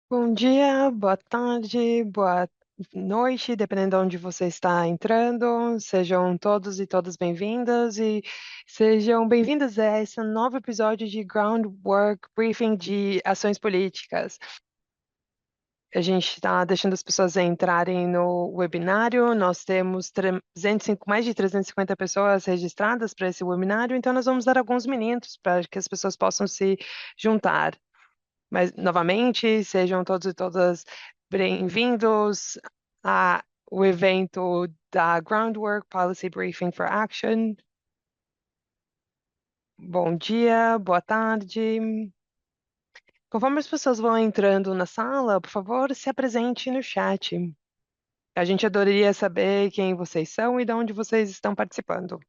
Bom dia, boa tarde, boa noite, dependendo de onde você está entrando. Sejam todos e todas bem-vindas e sejam bem-vindas a esse novo episódio de Groundwork Briefing de Ações Políticas. A gente está deixando as pessoas entrarem no webinário. Nós temos mais de 350 pessoas registradas para esse webinário, então nós vamos dar alguns minutos para que as pessoas possam se juntar. Mas, novamente, sejam todos e todas bem-vindos ao evento da Groundwork Policy Briefing for Action. Bom dia, boa tarde. Conforme as pessoas vão entrando na sala, por favor, se apresente no chat. A gente adoraria saber quem vocês são e de onde vocês estão participando.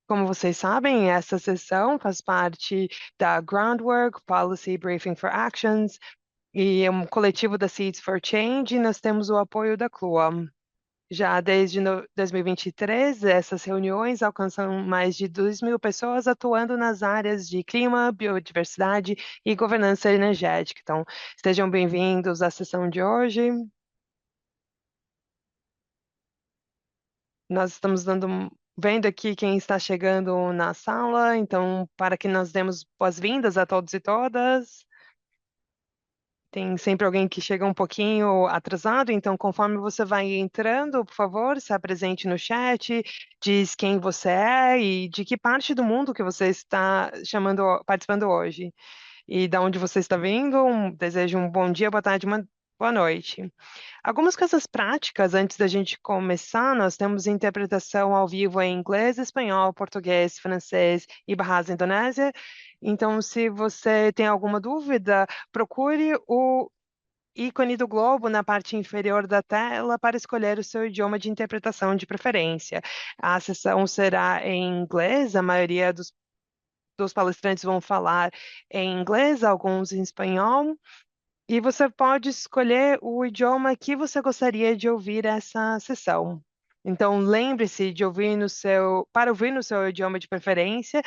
Como vocês sabem, essa sessão faz parte da Groundwork Policy Briefing for Actions, e é um coletivo da Seeds for Change, e nós temos o apoio da CLUA. Já desde 2023, essas reuniões alcançam mais de 2.000 pessoas atuando nas áreas de clima, biodiversidade e governança energética. Então, sejam bem-vindos à sessão de hoje. Nós estamos vendo aqui quem está chegando na sala, então, para que nós demos boas-vindas a todos e todas. Tem sempre alguém que chega um pouquinho atrasado, então conforme você vai entrando, por favor, se apresente no chat, diz quem você é e de que parte do mundo que você está participando hoje. E da onde você está vindo, desejo um bom dia, boa tarde, uma boa noite. Algumas coisas práticas antes da gente começar, nós temos interpretação ao vivo em inglês, espanhol, português, francês e Bahasa Indonésia. Então, se você tem alguma dúvida, procure o ícone do globo na parte inferior da tela para escolher o seu idioma de interpretação de preferência. A sessão será em inglês, a maioria dos palestrantes vão falar em inglês, alguns em espanhol. E você pode escolher o idioma que você gostaria de ouvir essa sessão. Então, lembre-se de ouvir para ouvir no seu idioma de preferência,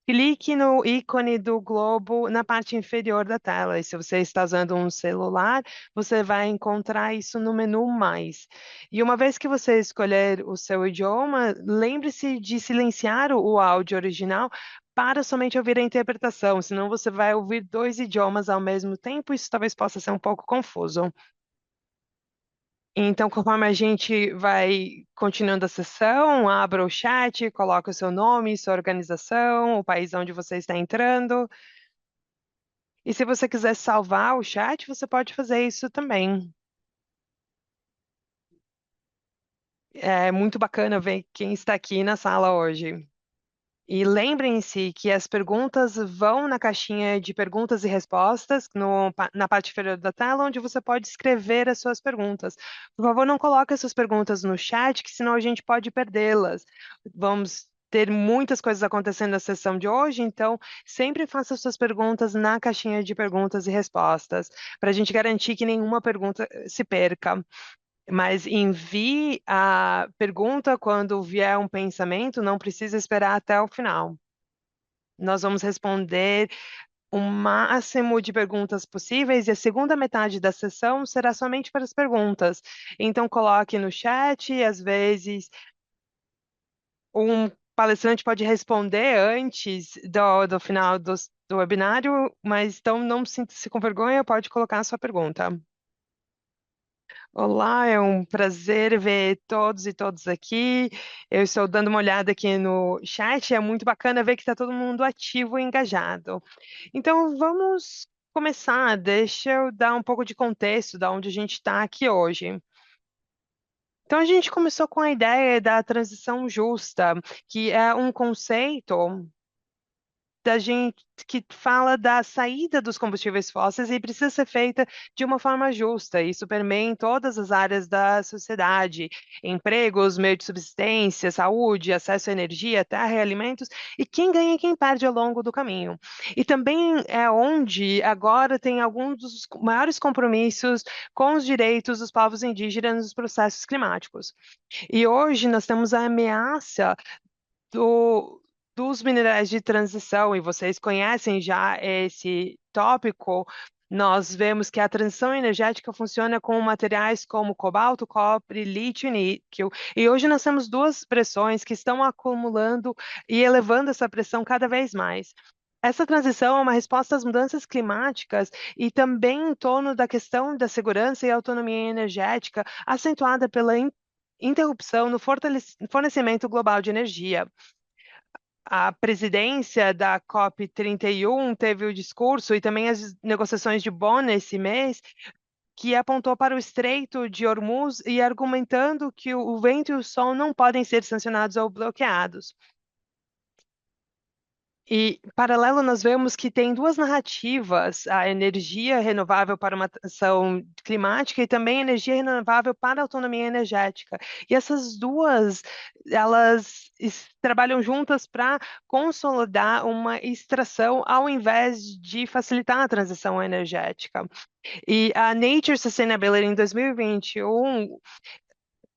clique no ícone do globo na parte inferior da tela. E se você está usando um celular, você vai encontrar isso no menu Mais. E uma vez que você escolher o seu idioma, lembre-se de silenciar o áudio original para somente ouvir a interpretação, senão você vai ouvir dois idiomas ao mesmo tempo, isso talvez possa ser um pouco confuso. Então, conforme a gente vai continuando a sessão, abra o chat, coloque o seu nome, sua organização, o país onde você está entrando. E se você quiser salvar o chat, você pode fazer isso também. É muito bacana ver quem está aqui na sala hoje. E lembrem-se que as perguntas vão na caixinha de perguntas e respostas, na parte inferior da tela, onde você pode escrever as suas perguntas. Por favor, não coloque as suas perguntas no chat, que senão a gente pode perdê-las. Vamos ter muitas coisas acontecendo na sessão de hoje, então sempre faça as suas perguntas na caixinha de perguntas e respostas, para a gente garantir que nenhuma pergunta se perca. Mas envie a pergunta quando vier um pensamento, não precisa esperar até o final. Nós vamos responder o máximo de perguntas possíveis e a segunda metade da sessão será somente para as perguntas. Então, coloque no chat, e às vezes um palestrante pode responder antes do final do webinário, mas então não sinta-se com vergonha, pode colocar a sua pergunta. Olá, é um prazer ver todos e todas aqui. Eu estou dando uma olhada aqui no chat, é muito bacana ver que está todo mundo ativo e engajado. Então, vamos começar. Deixa eu dar um pouco de contexto da onde a gente está aqui hoje. Então, a gente começou com a ideia da transição justa, que é um conceito da gente que fala da saída dos combustíveis fósseis e precisa ser feita de uma forma justa. Isso permeia em todas as áreas da sociedade: empregos, meio de subsistência, saúde, acesso à energia, terra e alimentos, e quem ganha e quem perde ao longo do caminho. E também é onde agora tem alguns dos maiores compromissos com os direitos dos povos indígenas nos processos climáticos. E hoje nós temos a ameaça do dos minerais de transição, e vocês conhecem já esse tópico. Nós vemos que a transição energética funciona com materiais como cobalto, cobre, lítio e níquel. E hoje nós temos duas pressões que estão acumulando e elevando essa pressão cada vez mais. Essa transição é uma resposta às mudanças climáticas e também em torno da questão da segurança e autonomia energética, acentuada pela interrupção no fornecimento global de energia. A presidência da COP31 teve o discurso e também as negociações de Bonn esse mês, que apontou para o Estreito de Hormuz e argumentando que o vento e o sol não podem ser sancionados ou bloqueados. E, paralelo, nós vemos que tem duas narrativas: a energia renovável para uma ação climática e também energia renovável para a autonomia energética. E essas duas, elas trabalham juntas para consolidar uma extração ao invés de facilitar a transição energética. E a Nature Sustainability em 2021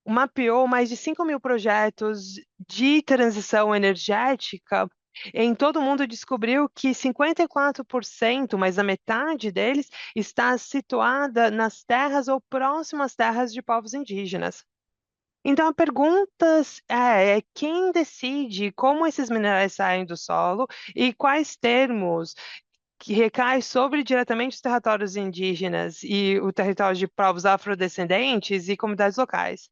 mapeou mais de 5.000 projetos de transição energética em todo o mundo, descobriu que 54%, mais da metade deles, está situada nas terras ou próximas terras de povos indígenas. Então, a pergunta é quem decide como esses minerais saem do solo e quais termos que recai sobre diretamente os territórios indígenas e o território de povos afrodescendentes e comunidades locais.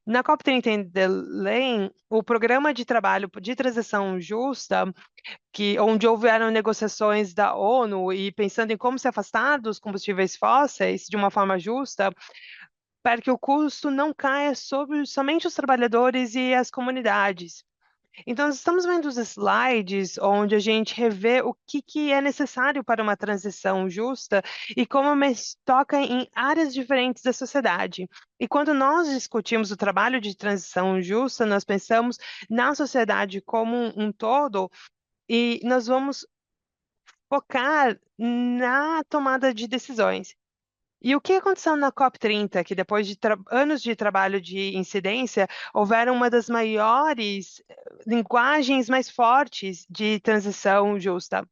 Na COP30 em Belém, o programa de trabalho de transição justa, onde houveram negociações da ONU e pensando em como se afastar dos combustíveis fósseis de uma forma justa, para que o custo não caia sobre somente os trabalhadores e as comunidades. Então, nós estamos vendo os slides onde a gente revê o que é necessário para uma transição justa e como toca em áreas diferentes da sociedade. E quando nós discutimos o trabalho de transição justa, nós pensamos na sociedade como um todo e nós vamos focar na tomada de decisões. E o que aconteceu na COP30, que depois de anos de trabalho de incidência, houveram uma das maiores linguagens mais fortes de transição justa?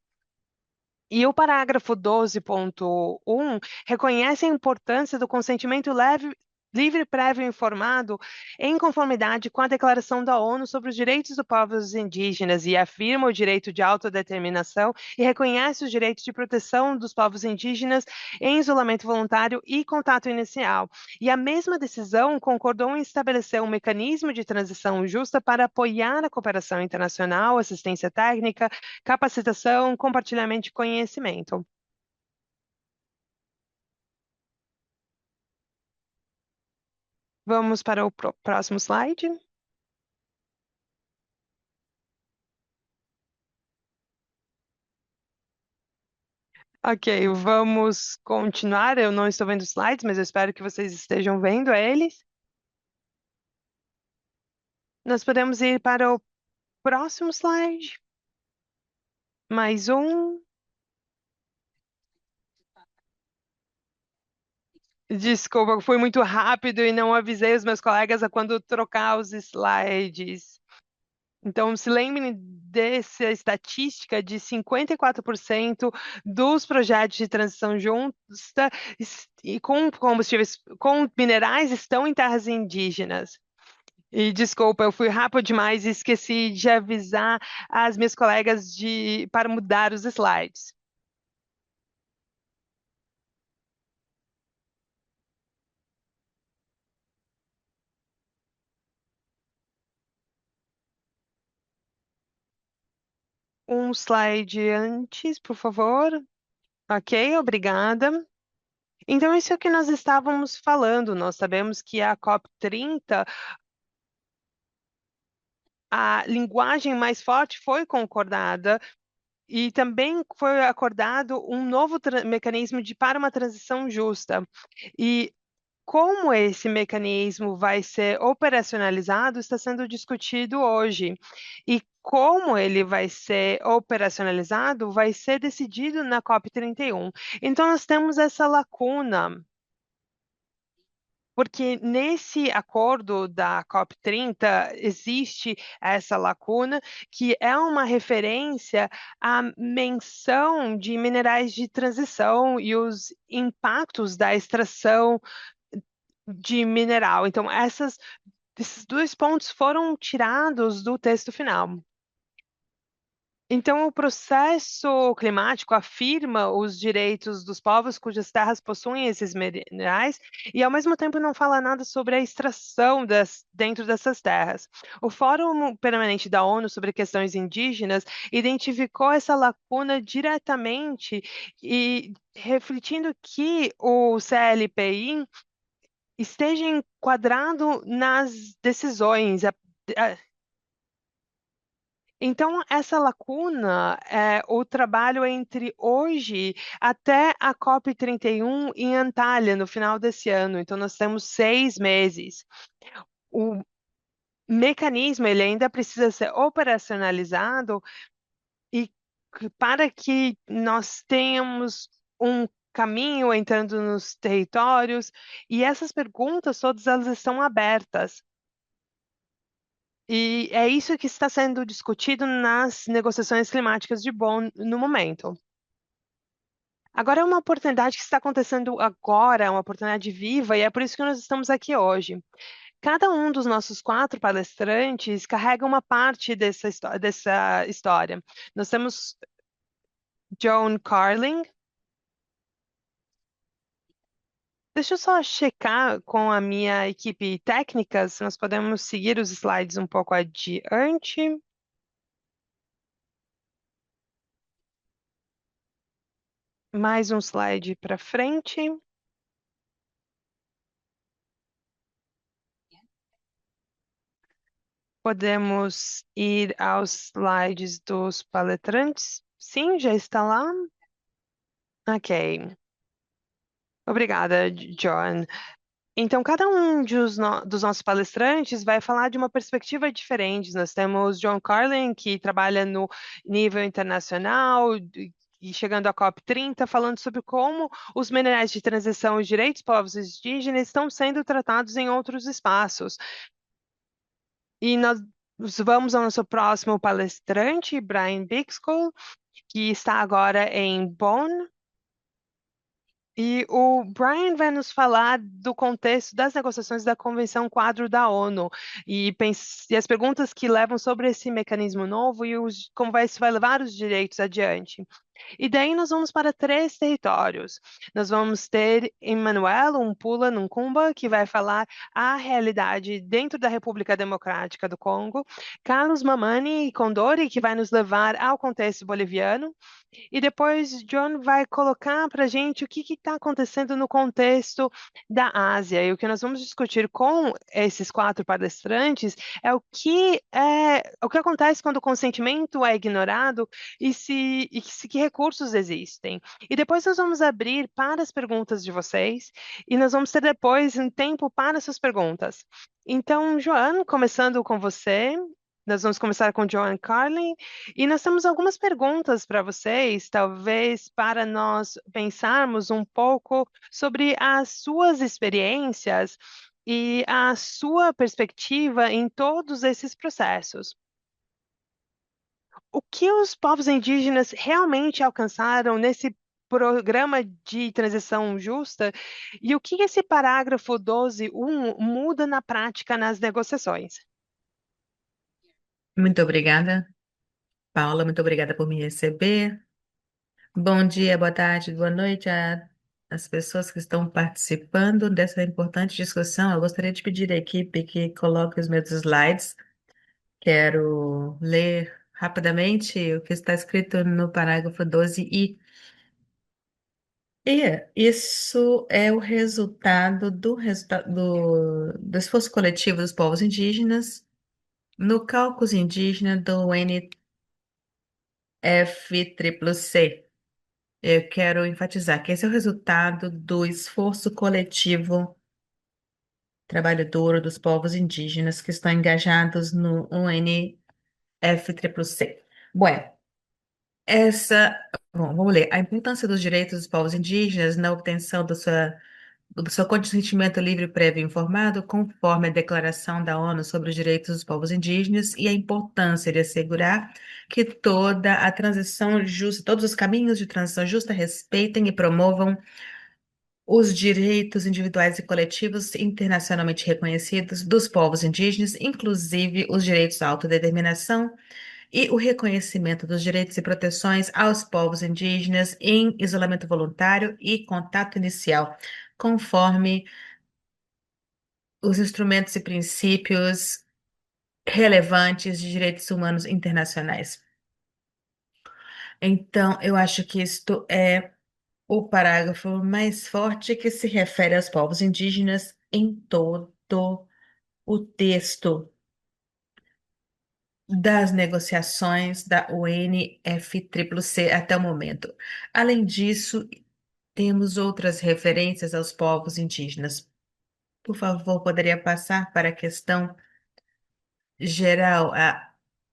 E o parágrafo 12.1 reconhece a importância do consentimento livre, prévio e informado em conformidade com a Declaração da ONU sobre os Direitos dos Povos Indígenas e afirma o direito de autodeterminação e reconhece os direitos de proteção dos povos indígenas em isolamento voluntário e contato inicial. E a mesma decisão concordou em estabelecer um mecanismo de transição justa para apoiar a cooperação internacional, assistência técnica, capacitação, compartilhamento de conhecimento. Vamos para o próximo slide. Ok, vamos continuar. Eu não estou vendo os slides, mas eu espero que vocês estejam vendo eles. Nós podemos ir para o próximo slide. Mais um. Desculpa, foi muito rápido e não avisei os meus colegas a quando trocar os slides. Então, se lembrem dessa estatística de 54% dos projetos de transição justa e com combustíveis, com minerais estão em terras indígenas. E desculpa, eu fui rápido demais e esqueci de avisar as minhas colegas para mudar os slides. Um slide antes, por favor. Ok, obrigada. Então, isso é o que nós estávamos falando. Nós sabemos que a COP30, a linguagem mais forte foi concordada e também foi acordado um novo mecanismo para uma transição justa. E como esse mecanismo vai ser operacionalizado está sendo discutido hoje. E como ele vai ser operacionalizado vai ser decidido na COP31. Então, nós temos essa lacuna. porque nesse acordo da COP30 existe essa lacuna que é uma referência à menção de minerais de transição e os impactos da extração de mineral. Então, esses dois pontos foram tirados do texto final. Então, o processo climático afirma os direitos dos povos cujas terras possuem esses minerais e, ao mesmo tempo, não fala nada sobre a extração dentro dessas terras. O Fórum Permanente da ONU sobre Questões Indígenas identificou essa lacuna diretamente e refletindo que o CLPI esteja enquadrado nas decisões. Então, essa lacuna é o trabalho entre hoje até a COP31 em Antalya, no final desse ano. Então, nós temos 6 meses. O mecanismo ele ainda precisa ser operacionalizado e para que nós tenhamos um caminho entrando nos territórios, e essas perguntas todas elas estão abertas. E é isso que está sendo discutido nas negociações climáticas de Bonn no momento. Agora é uma oportunidade que está acontecendo agora, é uma oportunidade viva, e é por isso que nós estamos aqui hoje. Cada um dos nossos 4 palestrantes carrega uma parte dessa história. Nós temos Joan Carling. Deixa eu só checar com a minha equipe técnica se nós podemos seguir os slides um pouco adiante. Mais um slide para frente. Podemos ir aos slides dos palestrantes? Sim, já está lá? Ok. Obrigada, John. Então, cada um dos nossos palestrantes vai falar de uma perspectiva diferente. Nós temos John Carlin, que trabalha no nível internacional, e chegando à COP30, falando sobre como os minerais de transição e direitos dos povos indígenas estão sendo tratados em outros espaços. E nós vamos ao nosso próximo palestrante, Brian Bixkel, que está agora em Bonn. E o Brian vai nos falar do contexto das negociações da Convenção Quadro da ONU e as perguntas que levam sobre esse mecanismo novo e como isso vai levar os direitos adiante. E daí nós vamos para 3 territórios. Nós vamos ter Emmanuel Pula Nkumba, que vai falar a realidade dentro da República Democrática do Congo, Carlos Mamani Condori, que vai nos levar ao contexto boliviano, e depois John vai colocar para a gente o que está acontecendo no contexto da Ásia. E o que nós vamos discutir com esses 4 palestrantes é o que acontece quando o consentimento é ignorado que recursos existem. E depois nós vamos abrir para as perguntas de vocês e nós vamos ter depois um tempo para essas perguntas. Então, Joan, começando com você, nós vamos começar com Joan Carlin e nós temos algumas perguntas para vocês, talvez para nós pensarmos um pouco sobre as suas experiências e a sua perspectiva em todos esses processos. O que os povos indígenas realmente alcançaram nesse programa de transição justa e o que esse parágrafo 12.1 muda na prática nas negociações? Muito obrigada, Paula. Muito obrigada por me receber. Bom dia, boa tarde, boa noite às pessoas que estão participando dessa importante discussão. Eu gostaria de pedir à equipe que coloque os meus slides. Quero ler rapidamente o que está escrito no parágrafo 12i. E isso é o resultado do esforço coletivo dos povos indígenas no caucus indígena do NFCCC. Eu quero enfatizar que esse é o resultado do esforço coletivo, trabalho duro dos povos indígenas que estão engajados no UNFCCC. Bueno, bom, vamos ler. A importância dos direitos dos povos indígenas na obtenção da sua do seu consentimento livre, prévio e informado, conforme a Declaração da ONU sobre os Direitos dos Povos Indígenas e a importância de assegurar que toda a transição justa, todos os caminhos de transição justa respeitem e promovam os direitos individuais e coletivos internacionalmente reconhecidos dos povos indígenas, inclusive os direitos à autodeterminação e o reconhecimento dos direitos e proteções aos povos indígenas em isolamento voluntário e contato inicial, conforme os instrumentos e princípios relevantes de direitos humanos internacionais. Então, eu acho que isto é o parágrafo mais forte que se refere aos povos indígenas em todo o texto das negociações da UNFCCC até o momento. Além disso, temos outras referências aos povos indígenas. Por favor, poderia passar para a questão geral,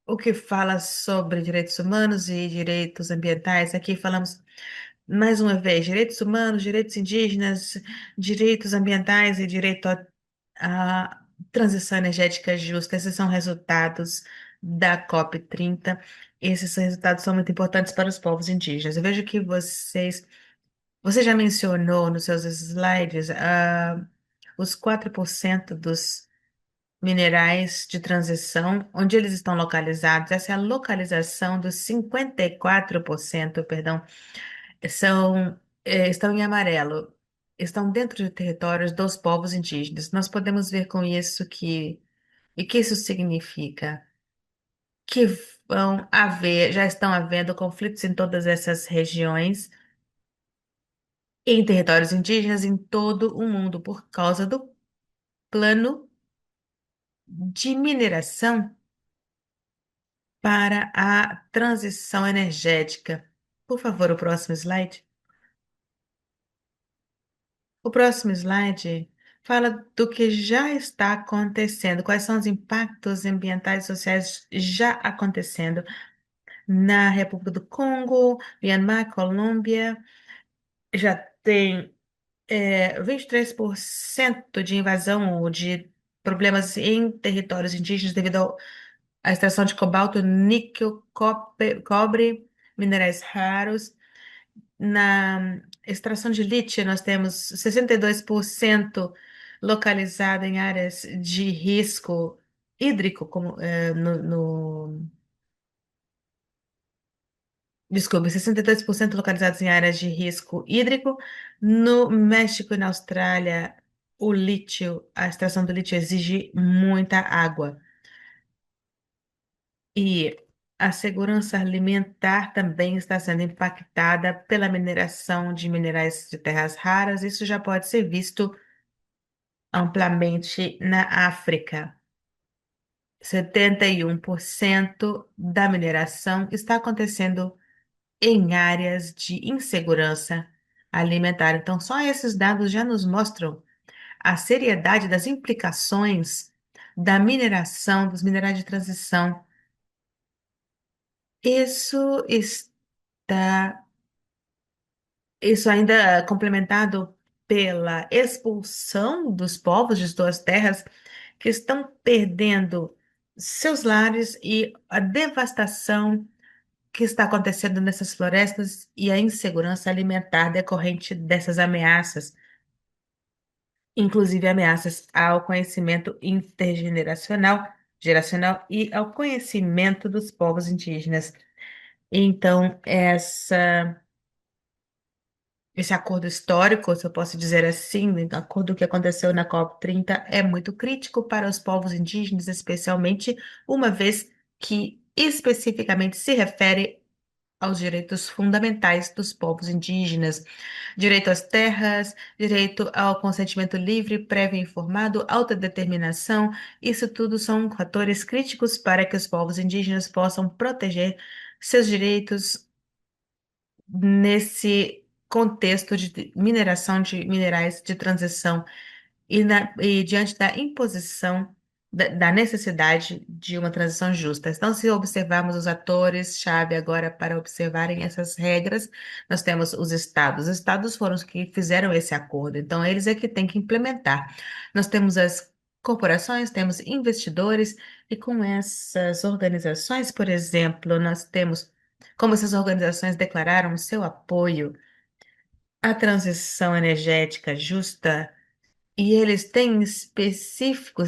o que fala sobre direitos humanos e direitos ambientais. Aqui falamos mais uma vez, direitos humanos, direitos indígenas, direitos ambientais e direito à transição energética justa. Esses são resultados da COP30. Esses resultados são muito importantes para os povos indígenas. Eu vejo que você já mencionou nos seus slides, os 4% dos minerais de transição, onde eles estão localizados. Essa é a localização dos 54%, perdão, estão em amarelo, estão dentro de territórios dos povos indígenas. Nós podemos ver com isso e que isso significa que já estão havendo conflitos em todas essas regiões, em territórios indígenas em todo o mundo, por causa do plano de mineração para a transição energética. Por favor, o próximo slide. O próximo slide fala do que já está acontecendo, quais são os impactos ambientais e sociais já acontecendo na República do Congo, Myanmar, Colômbia. Já tem 23% de invasão ou de problemas em territórios indígenas devido à extração de cobalto, níquel, cobre, minerais raros. Na extração de lítio, nós temos 62% localizado em áreas de risco hídrico, como desculpe, 62% localizados em áreas de risco hídrico. No México e na Austrália, a extração do lítio exige muita água. E a segurança alimentar também está sendo impactada pela mineração de minerais de terras raras. Isso já pode ser visto amplamente na África. 71% da mineração está acontecendo em áreas de insegurança alimentar. Então, só esses dados já nos mostram a seriedade das implicações da mineração, dos minerais de transição. Isso está, isso ainda é complementado pela expulsão dos povos de suas terras que estão perdendo seus lares e a devastação que está acontecendo nessas florestas e a insegurança alimentar decorrente dessas ameaças, inclusive ameaças ao conhecimento geracional e ao conhecimento dos povos indígenas. Então, esse acordo histórico, se eu posso dizer assim, o acordo que aconteceu na COP30 é muito crítico para os povos indígenas, especialmente uma vez que especificamente se refere aos direitos fundamentais dos povos indígenas, direito às terras, direito ao consentimento livre, prévio e informado, autodeterminação. Isso tudo são fatores críticos para que os povos indígenas possam proteger seus direitos nesse contexto de mineração de minerais de transição e diante da imposição da necessidade de uma transição justa. Então, se observarmos os atores-chave agora para observarem essas regras, nós temos os estados. Os estados foram os que fizeram esse acordo, então eles é que têm que implementar. Nós temos as corporações, temos investidores, e com essas organizações, por exemplo, nós temos como essas organizações declararam seu apoio à transição energética justa. E eles têm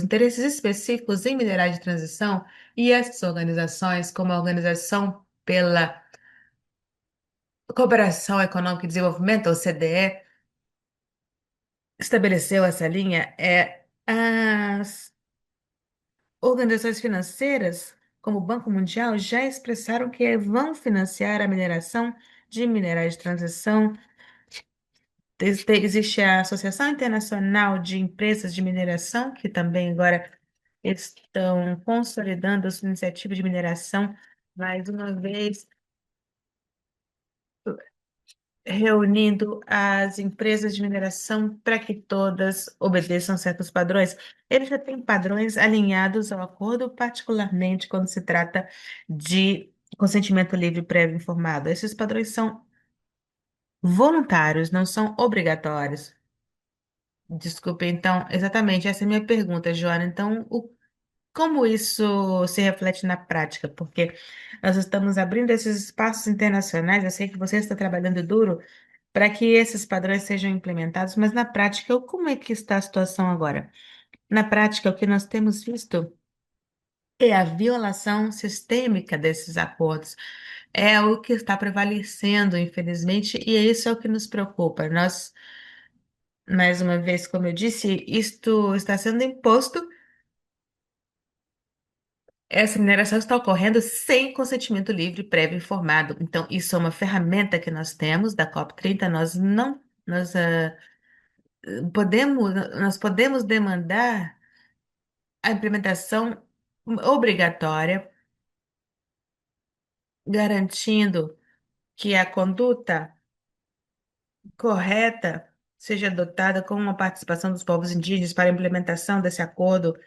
interesses específicos em minerais de transição, e essas organizações, como a Organização pela Cooperação Econômica e Desenvolvimento, ou CDE, estabeleceu essa linha, as organizações financeiras, como o Banco Mundial, já expressaram que vão financiar a mineração de minerais de transição. Existe a Associação Internacional de Empresas de Mineração, que também agora estão consolidando a sua iniciativa de mineração, mais uma vez reunindo as empresas de mineração para que todas obedeçam certos padrões. Eles já têm padrões alinhados ao acordo, particularmente quando se trata de consentimento livre prévio informado. Esses padrões são voluntários, não são obrigatórios. Desculpe, então, exatamente, essa é a minha pergunta, Joana. Então, como isso se reflete na prática? Porque nós estamos abrindo esses espaços internacionais, eu sei que você está trabalhando duro para que esses padrões sejam implementados, mas na prática, como é que está a situação agora? Na prática, o que nós temos visto é a violação sistêmica desses acordos. É o que está prevalecendo, infelizmente, e isso é o que nos preocupa. Nós, mais uma vez, como eu disse, isto está sendo imposto. Essa mineração está ocorrendo sem consentimento livre prévio informado. Então, isso é uma ferramenta que nós temos da COP30. Nós não, nós, nós podemos demandar a implementação obrigatória, garantindo que a conduta correta seja adotada com a participação dos povos indígenas para a implementação desse acordo.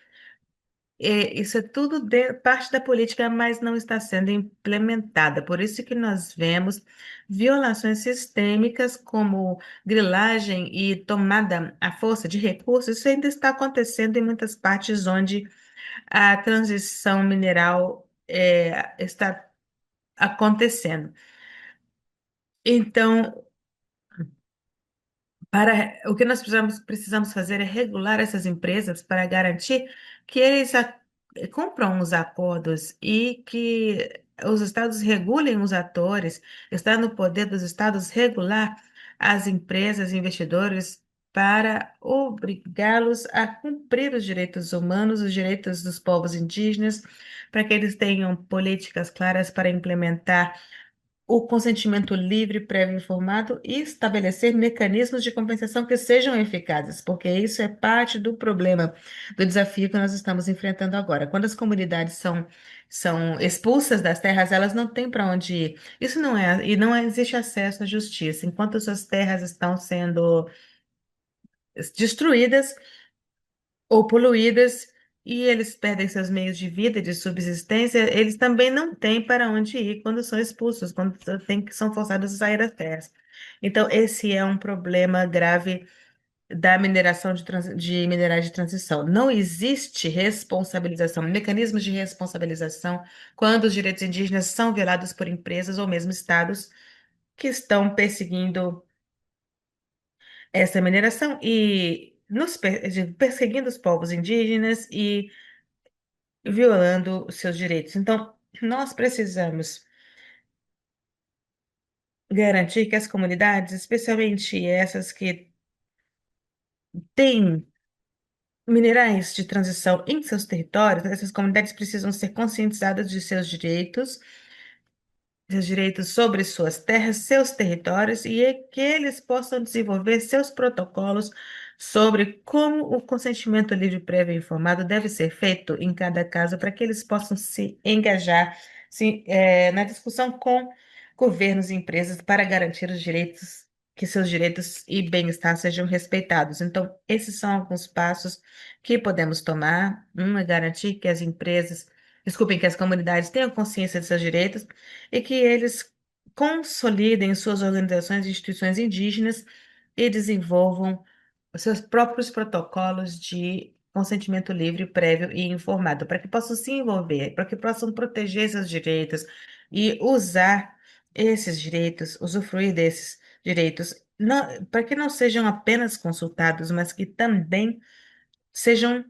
Isso é tudo parte da política, mas não está sendo implementada. Por isso que nós vemos violações sistêmicas, como grilagem e tomada à força de recursos. Isso ainda está acontecendo em muitas partes onde a transição mineral está acontecendo. Então, o que nós precisamos fazer é regular essas empresas para garantir que cumpram os acordos e que os estados regulem os atores. Está no poder dos estados regular as empresas e investidores para obrigá-los a cumprir os direitos humanos, os direitos dos povos indígenas, para que eles tenham políticas claras para implementar o consentimento livre, prévio informado e estabelecer mecanismos de compensação que sejam eficazes, porque isso é parte do problema, do desafio que nós estamos enfrentando agora. Quando as comunidades são expulsas das terras, elas não têm para onde ir. Isso não é, e não existe acesso à justiça. Enquanto suas terras estão sendo destruídas, ou poluídas, e eles perdem seus meios de vida, de subsistência, eles também não têm para onde ir quando são expulsos, quando são forçados a sair das terras. Então, esse é um problema grave da mineração de minerais de transição. Não existe responsabilização, mecanismos de responsabilização quando os direitos indígenas são violados por empresas ou mesmo estados que estão perseguindo essa mineração e perseguindo os povos indígenas e violando os seus direitos. Então, nós precisamos garantir que as comunidades, especialmente essas que têm minerais de transição em seus territórios, essas comunidades precisam ser conscientizadas de seus direitos sobre suas terras, seus territórios, e que eles possam desenvolver seus protocolos sobre como o consentimento livre, prévio e informado deve ser feito em cada caso, para que eles possam se engajar na discussão com governos e empresas para garantir os direitos. que seus direitos e bem-estar sejam respeitados. Então, esses são alguns passos que podemos tomar. Um é garantir que as empresas, desculpem, que as comunidades tenham consciência de seus direitos e que eles consolidem suas organizações e instituições indígenas e desenvolvam os seus próprios protocolos de consentimento livre, prévio e informado, para que possam se envolver, para que possam proteger seus direitos e usar esses direitos, usufruir desses direitos, para que não sejam apenas consultados, mas que também sejam,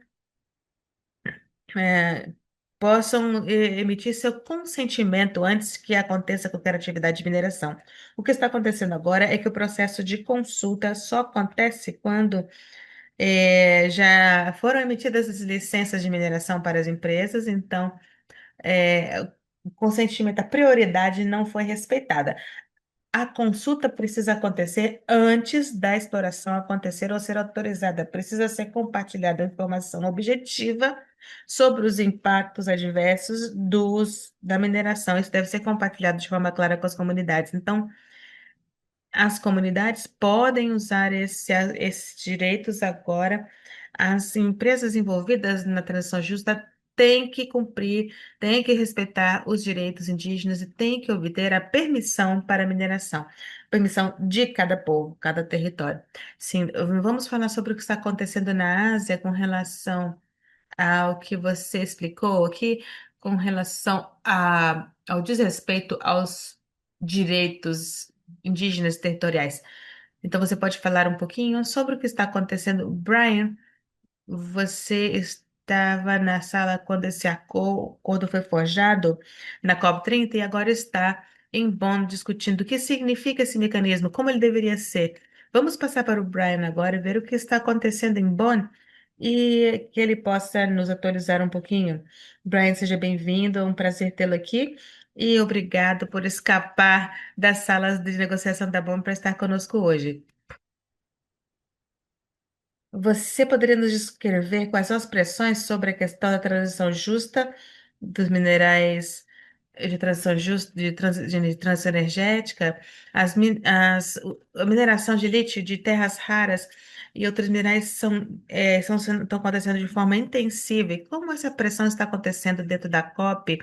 eh, possam emitir seu consentimento antes que aconteça qualquer atividade de mineração. O que está acontecendo agora é que o processo de consulta só acontece quando já foram emitidas as licenças de mineração para as empresas, então o consentimento, a prioridade não foi respeitada. A consulta precisa acontecer antes da exploração acontecer ou ser autorizada. Precisa ser compartilhada informação objetiva sobre os impactos adversos da mineração. Isso deve ser compartilhado de forma clara com as comunidades. Então, as comunidades podem usar esses direitos agora. As empresas envolvidas na transição justa têm que cumprir, têm que respeitar os direitos indígenas e têm que obter a permissão para a mineração. Permissão de cada povo, cada território. Sim, vamos falar sobre o que está acontecendo na Ásia com relação ao que você explicou aqui, com relação ao desrespeito aos direitos indígenas territoriais. Então, você pode falar um pouquinho sobre o que está acontecendo. Brian, você estava na sala quando esse acordo foi forjado na COP30 e agora está em Bonn discutindo o que significa esse mecanismo, como ele deveria ser. Vamos passar para o Brian agora e ver o que está acontecendo em Bonn e que ele possa nos atualizar um pouquinho. Brian, seja bem-vindo, é um prazer tê-lo aqui e obrigado por escapar das salas de negociação da Bonn para estar conosco hoje. Você poderia nos descrever quais são as pressões sobre a questão da transição justa dos minerais de transição justa, de transição energética, a mineração de lítio de terras raras e outros minerais estão acontecendo de forma intensiva. E como essa pressão está acontecendo dentro da COP?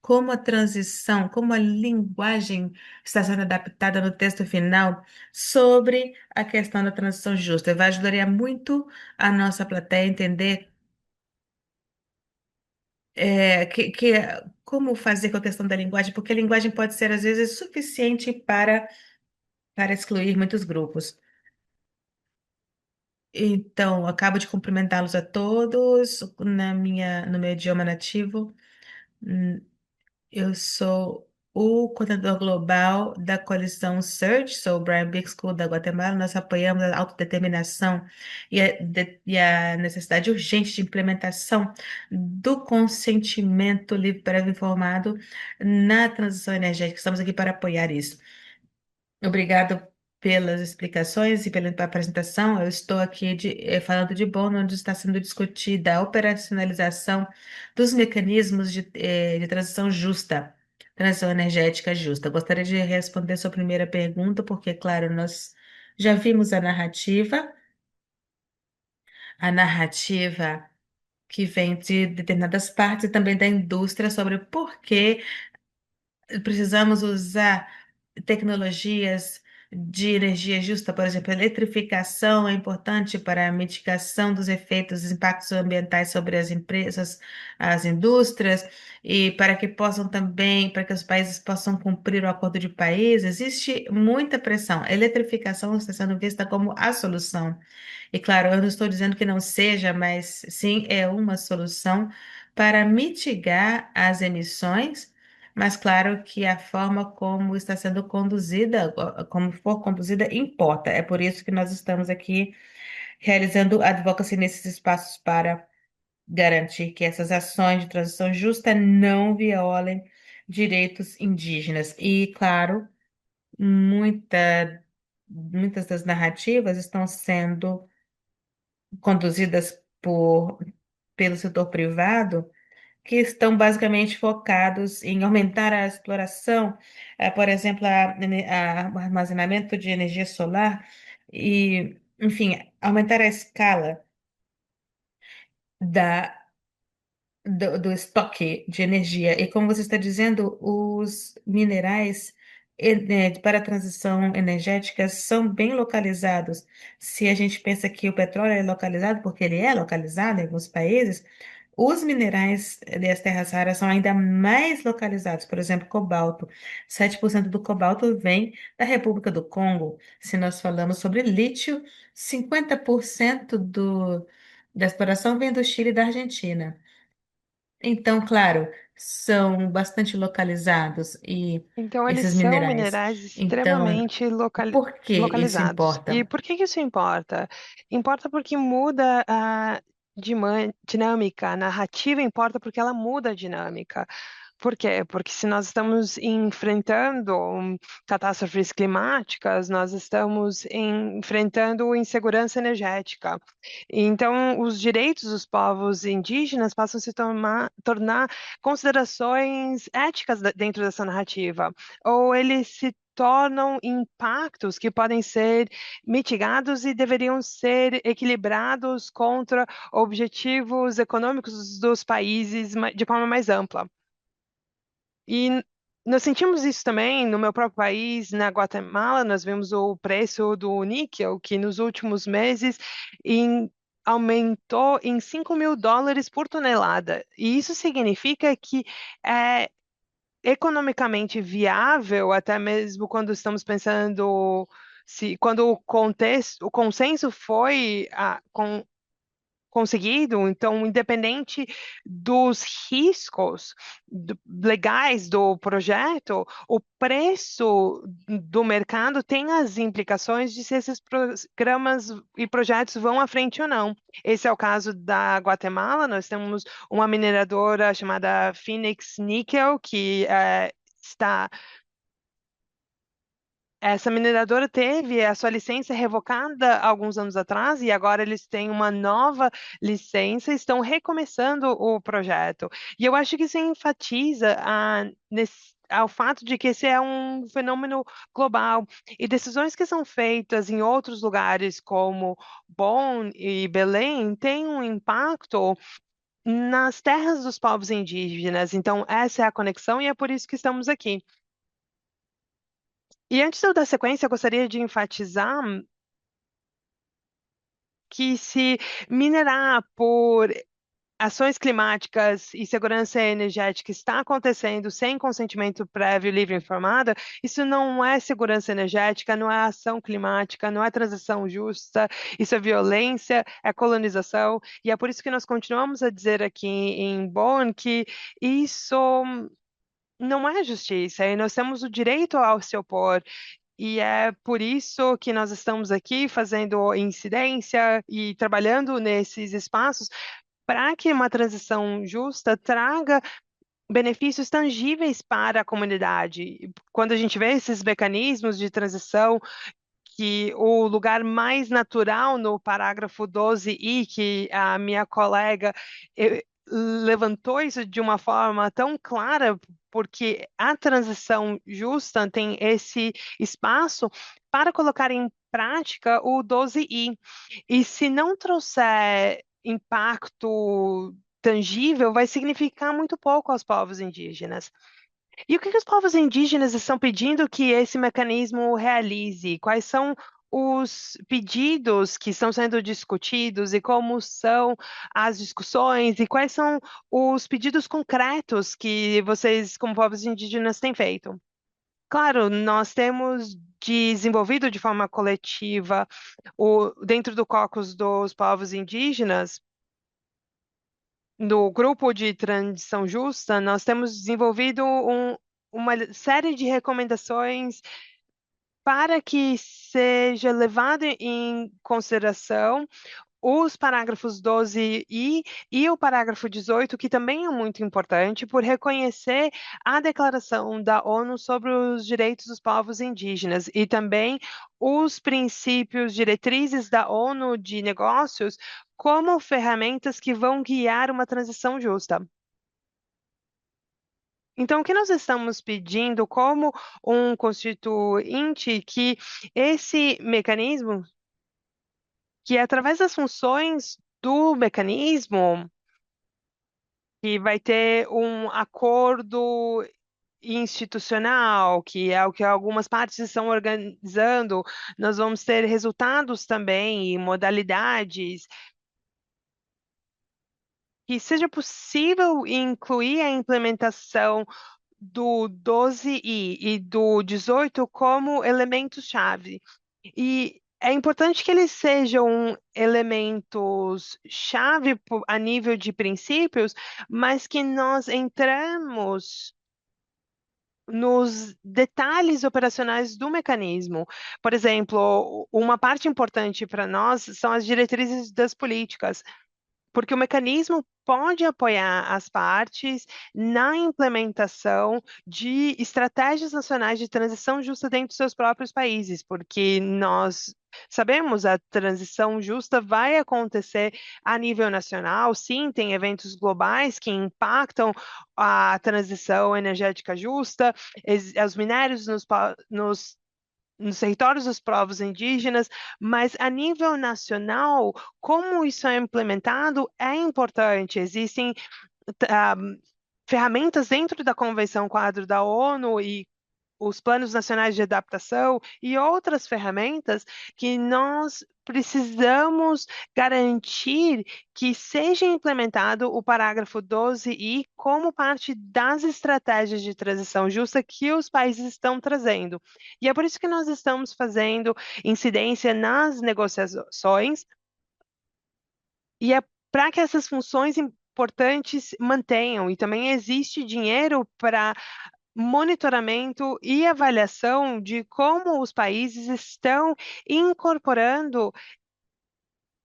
Como a transição, como a linguagem está sendo adaptada no texto final sobre a questão da transição justa. Vai ajudaria muito a nossa plateia a entender como fazer com a questão da linguagem, porque a linguagem pode ser, às vezes, suficiente para excluir muitos grupos. Então, acabo de cumprimentá-los a todos no meu idioma nativo. Hum, Eu sou o coordenador global da coalizão Search, sou o Brian Bixco da Guatemala. Nós apoiamos a autodeterminação e a necessidade urgente de implementação do consentimento livre, prévio e informado na transição energética. Estamos aqui para apoiar isso. Obrigado pelas explicações e pela apresentação. Eu estou aqui falando de Bonn, onde está sendo discutida a operacionalização dos mecanismos de transição justa, transição energética justa. Gostaria de responder sua primeira pergunta, porque, claro, nós já vimos a narrativa que vem de determinadas partes e também da indústria sobre por que precisamos usar tecnologias de energia justa, por exemplo, a eletrificação é importante para a mitigação dos efeitos, dos impactos ambientais sobre as empresas, as indústrias, e para que possam também, para que os países possam cumprir o Acordo de Paris, existe muita pressão. A eletrificação está sendo vista como a solução. E claro, eu não estou dizendo que não seja, mas sim é uma solução para mitigar as emissões, mas claro que a forma como está sendo conduzida, como for conduzida, importa. É por isso que nós estamos aqui realizando advocacy nesses espaços para garantir que essas ações de transição justa não violem direitos indígenas. E, claro, muitas das narrativas estão sendo conduzidas pelo setor privado que estão basicamente focados em aumentar a exploração, por exemplo, o armazenamento de energia solar e, enfim, aumentar a escala da do estoque de energia. E como você está dizendo, os minerais para a transição energética são bem localizados. Se a gente pensa que o petróleo é localizado, porque ele é localizado em alguns países, os minerais das terras raras são ainda mais localizados. Por exemplo, cobalto. 7% do cobalto vem da República do Congo. Se nós falamos sobre lítio, 50% da exploração vem do Chile e da Argentina. Então, claro, são bastante localizados e Então, eles esses são minerais. minerais Então, extremamente por que isso localizados. E importa? por que isso importa? Importa porque muda a dinâmica, a narrativa importa porque ela muda a dinâmica. Por quê? Porque se nós estamos enfrentando catástrofes climáticas, nós estamos enfrentando insegurança energética. Então, os direitos dos povos indígenas passam a se tornar considerações éticas dentro dessa narrativa, ou eles se tornam impactos que podem ser mitigados e deveriam ser equilibrados contra objetivos econômicos dos países de forma mais ampla. E nós sentimos isso também no meu próprio país, na Guatemala, nós vimos o preço do níquel, que nos últimos meses em- aumentou em US$ 5.000 por tonelada. E isso significa que é economicamente viável, até mesmo quando estamos pensando se quando o contexto, o consenso foi conseguido, então, independente dos riscos legais do projeto, o preço do mercado tem as implicações de se esses programas e projetos vão à frente ou não. Esse é o caso da Guatemala, nós temos uma mineradora chamada Phoenix Nickel, que está essa mineradora teve a sua licença revocada alguns anos atrás e agora eles têm uma nova licença e estão recomeçando o projeto. E eu acho que isso enfatiza ao fato de que esse é um fenômeno global e decisões que são feitas em outros lugares, como Bonn e Belém, têm um impacto nas terras dos povos indígenas. Então, essa é a conexão e é por isso que estamos aqui. E antes de eu dar sequência, eu gostaria de enfatizar que se minerar por ações climáticas e segurança energética está acontecendo sem consentimento prévio, livre e informado, isso não é segurança energética, não é ação climática, não é transição justa, isso é violência, é colonização, e é por isso que nós continuamos a dizer aqui em Bonn que isso não é justiça, e nós temos o direito ao se opor. E é por isso que nós estamos aqui fazendo incidência e trabalhando nesses espaços para que uma transição justa traga benefícios tangíveis para a comunidade. Quando a gente vê esses mecanismos de transição, que o lugar mais natural no parágrafo 12i, que a minha colega levantou isso de uma forma tão clara, porque a transição justa tem esse espaço para colocar em prática o 12i. E se não trouxer impacto tangível, vai significar muito pouco aos povos indígenas. E o que que os povos indígenas estão pedindo que esse mecanismo realize? Quais são os pedidos que estão sendo discutidos e como são as discussões e quais são os pedidos concretos que vocês, como povos indígenas, têm feito? Claro, nós temos desenvolvido de forma coletiva dentro do caucus dos povos indígenas do grupo de transição justa, nós temos desenvolvido uma série de recomendações para que seja levado em consideração os parágrafos 12i e o parágrafo 18, que também é muito importante, por reconhecer a Declaração da ONU sobre os Direitos dos Povos Indígenas e também os princípios diretrizes da ONU de negócios como ferramentas que vão guiar uma transição justa. Então, o que nós estamos pedindo como um constituinte que esse mecanismo, que é através das funções do mecanismo, que vai ter um acordo institucional, que é o que algumas partes estão organizando, nós vamos ter resultados também e modalidades que seja possível incluir a implementação do 12i e do 18 como elementos-chave. E é importante que eles sejam elementos-chave a nível de princípios, mas que nós entramos nos detalhes operacionais do mecanismo. Por exemplo, uma parte importante para nós são as diretrizes das políticas, porque o mecanismo pode apoiar as partes na implementação de estratégias nacionais de transição justa dentro dos seus próprios países, porque nós sabemos a transição justa vai acontecer a nível nacional, sim, tem eventos globais que impactam a transição energética justa, os minérios nos territórios dos povos indígenas, mas a nível nacional, como isso é implementado é importante. Existem ah, ferramentas dentro da Convenção Quadro da ONU e os planos nacionais de adaptação e outras ferramentas que nós precisamos garantir que seja implementado o parágrafo 12i como parte das estratégias de transição justa que os países estão trazendo. E é por isso que nós estamos fazendo incidência nas negociações e é para que essas funções importantes mantenham, e também existe dinheiro para monitoramento e avaliação de como os países estão incorporando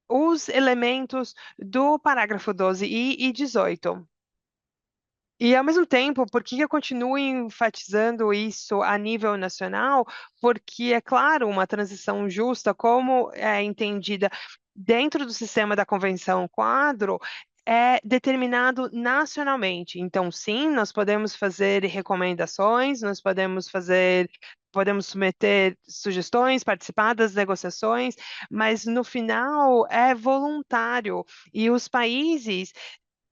os elementos do parágrafo 12 e 18. E, ao mesmo tempo, por que eu continuo enfatizando isso a nível nacional? Porque, é claro, uma transição justa, como é entendida dentro do sistema da Convenção Quadro, é determinado nacionalmente. Então, sim, nós podemos fazer recomendações, podemos submeter sugestões, participar das negociações, mas no final é voluntário. E os países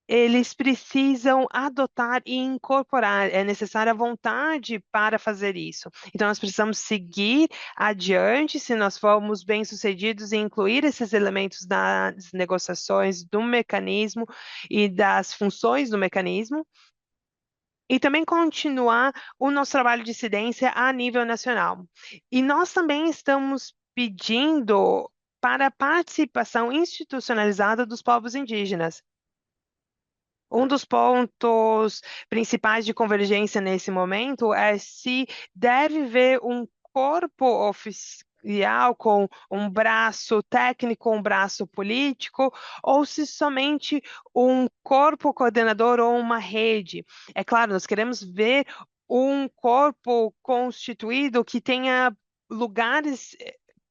eles precisam adotar e incorporar, é necessária a vontade para fazer isso. Então, nós precisamos seguir adiante se nós formos bem-sucedidos em incluir esses elementos das negociações do mecanismo e das funções do mecanismo, e também continuar o nosso trabalho de incidência a nível nacional. E nós também estamos pedindo para a participação institucionalizada dos povos indígenas. Um dos pontos principais de convergência nesse momento é se deve ver um corpo oficial com um braço técnico, um braço político, ou se somente um corpo coordenador ou uma rede. É claro, nós queremos ver um corpo constituído que tenha lugares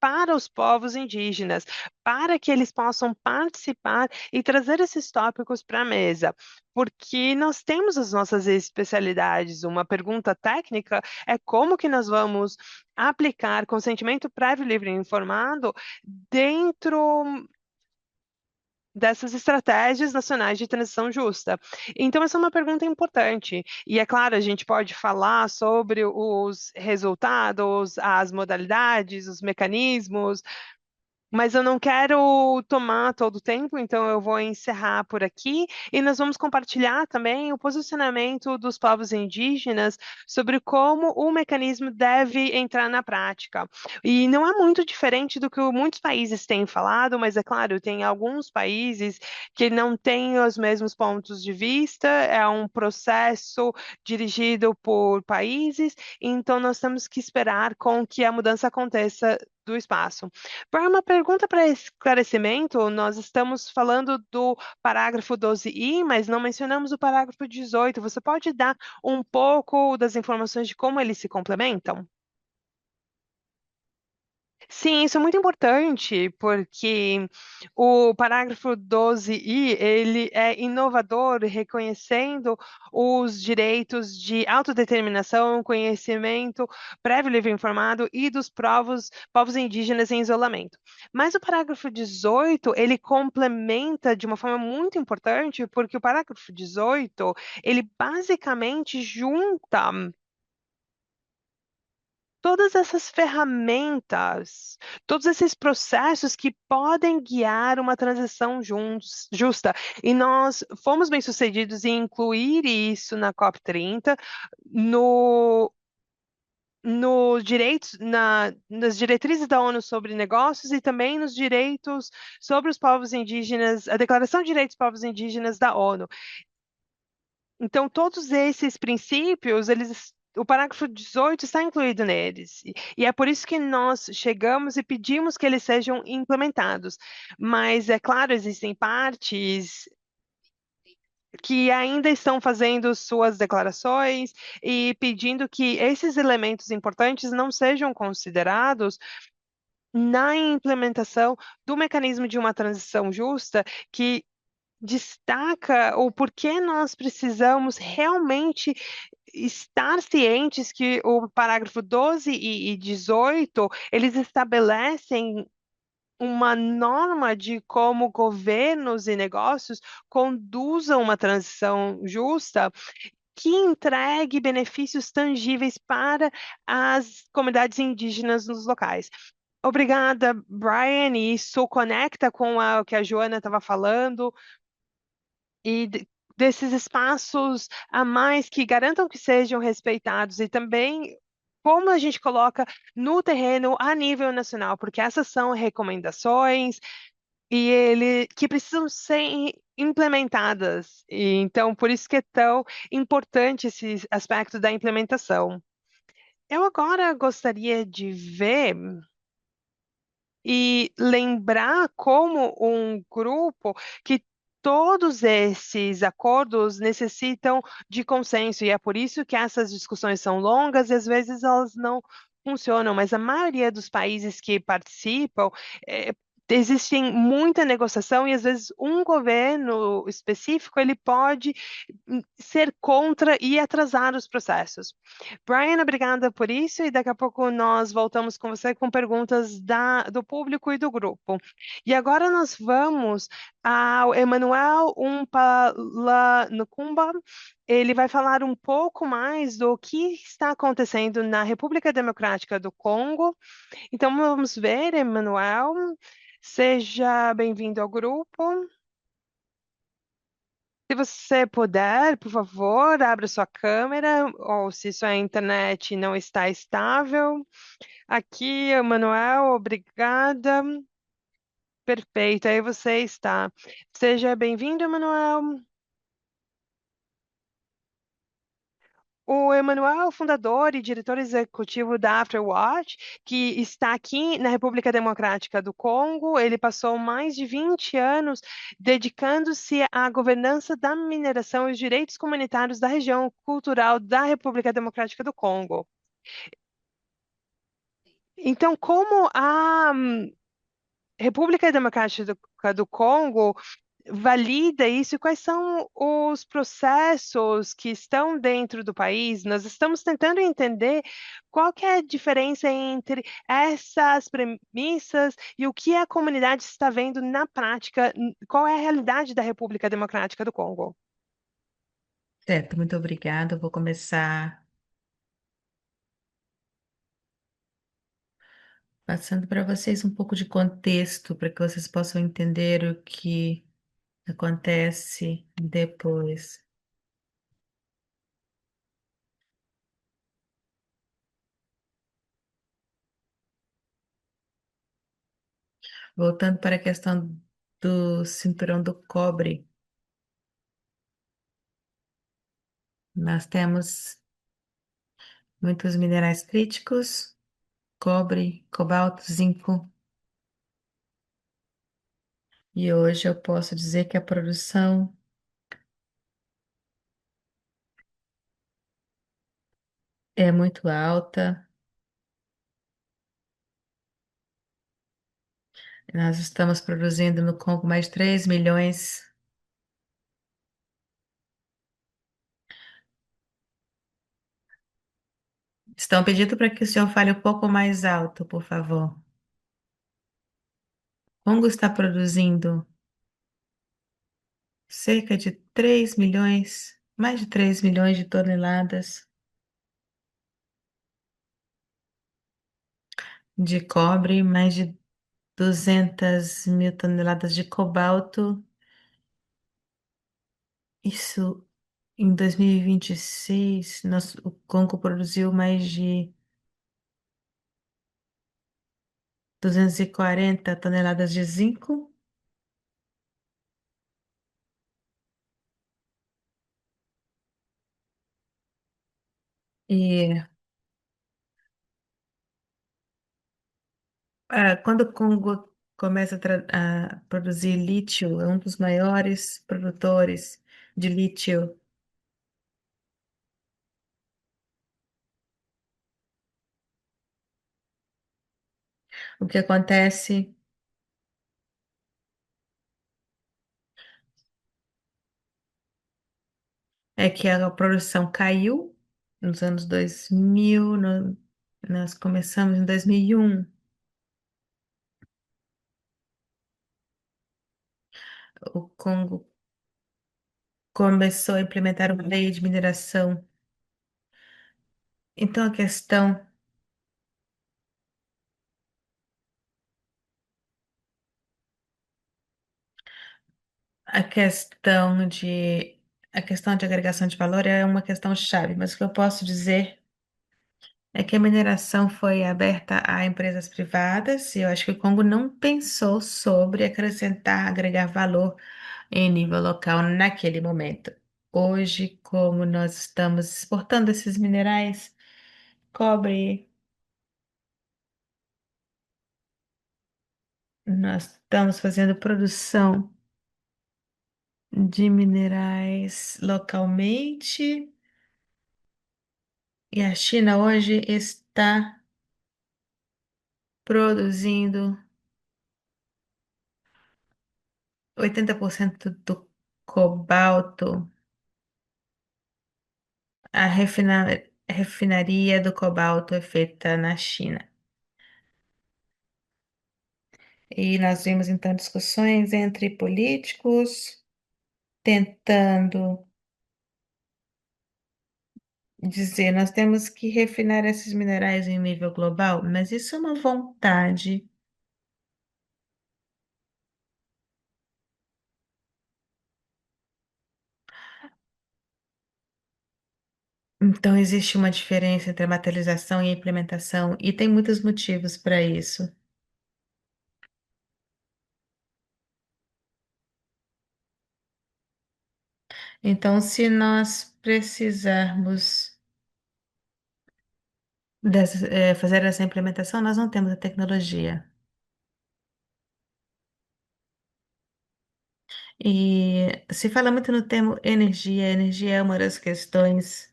para os povos indígenas, para que eles possam participar e trazer esses tópicos para a mesa, porque nós temos as nossas especialidades. Uma pergunta técnica é como que nós vamos aplicar consentimento prévio, livre e informado dentro dessas estratégias nacionais de transição justa. Então, essa é uma pergunta importante. E, é claro, a gente pode falar sobre os resultados, as modalidades, os mecanismos, mas eu não quero tomar todo o tempo, então eu vou encerrar por aqui e nós vamos compartilhar também o posicionamento dos povos indígenas sobre como o mecanismo deve entrar na prática. E não é muito diferente do que muitos países têm falado, mas é claro, tem alguns países que não têm os mesmos pontos de vista, é um processo dirigido por países, então nós temos que esperar com que a mudança aconteça do espaço. Para uma pergunta para esclarecimento, nós estamos falando do parágrafo 12i, mas não mencionamos o parágrafo 18. Você pode dar um pouco das informações de como eles se complementam? Sim, isso é muito importante, porque o parágrafo 12i, ele é inovador, reconhecendo os direitos de autodeterminação, conhecimento prévio, livre e informado e dos povos indígenas em isolamento. Mas o parágrafo 18, ele complementa de uma forma muito importante, porque o parágrafo 18, ele basicamente junta todas essas ferramentas, todos esses processos que podem guiar uma transição justa. E nós fomos bem-sucedidos em incluir isso na COP30, no, nas diretrizes da ONU sobre negócios e também nos direitos sobre os povos indígenas, a Declaração de Direitos dos Povos Indígenas da ONU. Então, todos esses princípios, o parágrafo 18 está incluído neles. E é por isso que nós chegamos e pedimos que eles sejam implementados. Mas, é claro, existem partes que ainda estão fazendo suas declarações e pedindo que esses elementos importantes não sejam considerados na implementação do mecanismo de uma transição justa que destaca o porquê nós precisamos realmente estar cientes que o parágrafo 12 e 18, eles estabelecem uma norma de como governos e negócios conduzam uma transição justa que entregue benefícios tangíveis para as comunidades indígenas nos locais. Obrigada, Brian, e isso conecta com o que a Joana estava falando e desses espaços a mais que garantam que sejam respeitados e também como a gente coloca no terreno a nível nacional, porque essas são recomendações e ele que precisam ser implementadas. E então, por isso que é tão importante esse aspecto da implementação. Eu agora gostaria de ver e lembrar como um grupo que todos esses acordos necessitam de consenso, e é por isso que essas discussões são longas e às vezes elas não funcionam, mas a maioria dos países que participam, existem muita negociação e às vezes um governo específico ele pode ser contra e atrasar os processos. Brian, obrigada por isso, e daqui a pouco nós voltamos com você com perguntas do público e do grupo. E agora nós vamos ao Emanuel Umpalanucumba. Ele vai falar um pouco mais do que está acontecendo na República Democrática do Congo. Então vamos ver, Emanuel. Seja bem-vindo ao grupo. Se você puder, por favor, abra sua câmera, ou se sua internet não está estável. Aqui, Emanuel, obrigada. Perfeito, aí você está. Seja bem-vindo, Emanuel. O Emanuel é o fundador e diretor executivo da Afterwatch, que está aqui na República Democrática do Congo. Ele passou mais de 20 anos dedicando-se à governança da mineração e os direitos comunitários da região cultural da República Democrática do Congo. Então, como a República Democrática do Congo valida isso? E quais são os processos que estão dentro do país? Nós estamos tentando entender qual que é a diferença entre essas premissas e o que a comunidade está vendo na prática, qual é a realidade da República Democrática do Congo. Certo, muito obrigada. Eu vou começar passando para vocês um pouco de contexto para que vocês possam entender o que acontece depois. Voltando para a questão do cinturão do cobre, nós temos muitos minerais críticos, cobre, cobalto, zinco, e hoje eu posso dizer que a produção é muito alta. Nós estamos produzindo no Congo mais de 3 milhões. Estão pedindo para que o senhor fale um pouco mais alto, por favor. Congo está produzindo cerca de 3 milhões, mais de 3 milhões de toneladas de cobre, mais de 200 mil toneladas de cobalto. Isso em 2026, o Congo produziu mais de 240 toneladas de zinco. E quando o Congo começa a produzir lítio, é um dos maiores produtores de lítio. O que acontece é que a produção caiu nos anos 2000, nós começamos em 2001. O Congo começou a implementar uma lei de mineração. Então a questão de, a questão de agregação de valor é uma questão chave, mas o que eu posso dizer é que a mineração foi aberta a empresas privadas e eu acho que o Congo não pensou sobre acrescentar, agregar valor em nível local naquele momento. Hoje, como nós estamos exportando esses minerais, cobre, nós estamos fazendo produção de minerais localmente e a China hoje está produzindo 80% do cobalto. A refinaria do cobalto é feita na China. E nós vimos então discussões entre políticos tentando dizer nós temos que refinar esses minerais em nível global, mas isso é uma vontade. Então existe uma diferença entre a materialização e a implementação, e tem muitos motivos para isso. Então, se nós precisarmos fazer essa implementação, nós não temos a tecnologia. E se fala muito no termo energia, energia é uma das questões.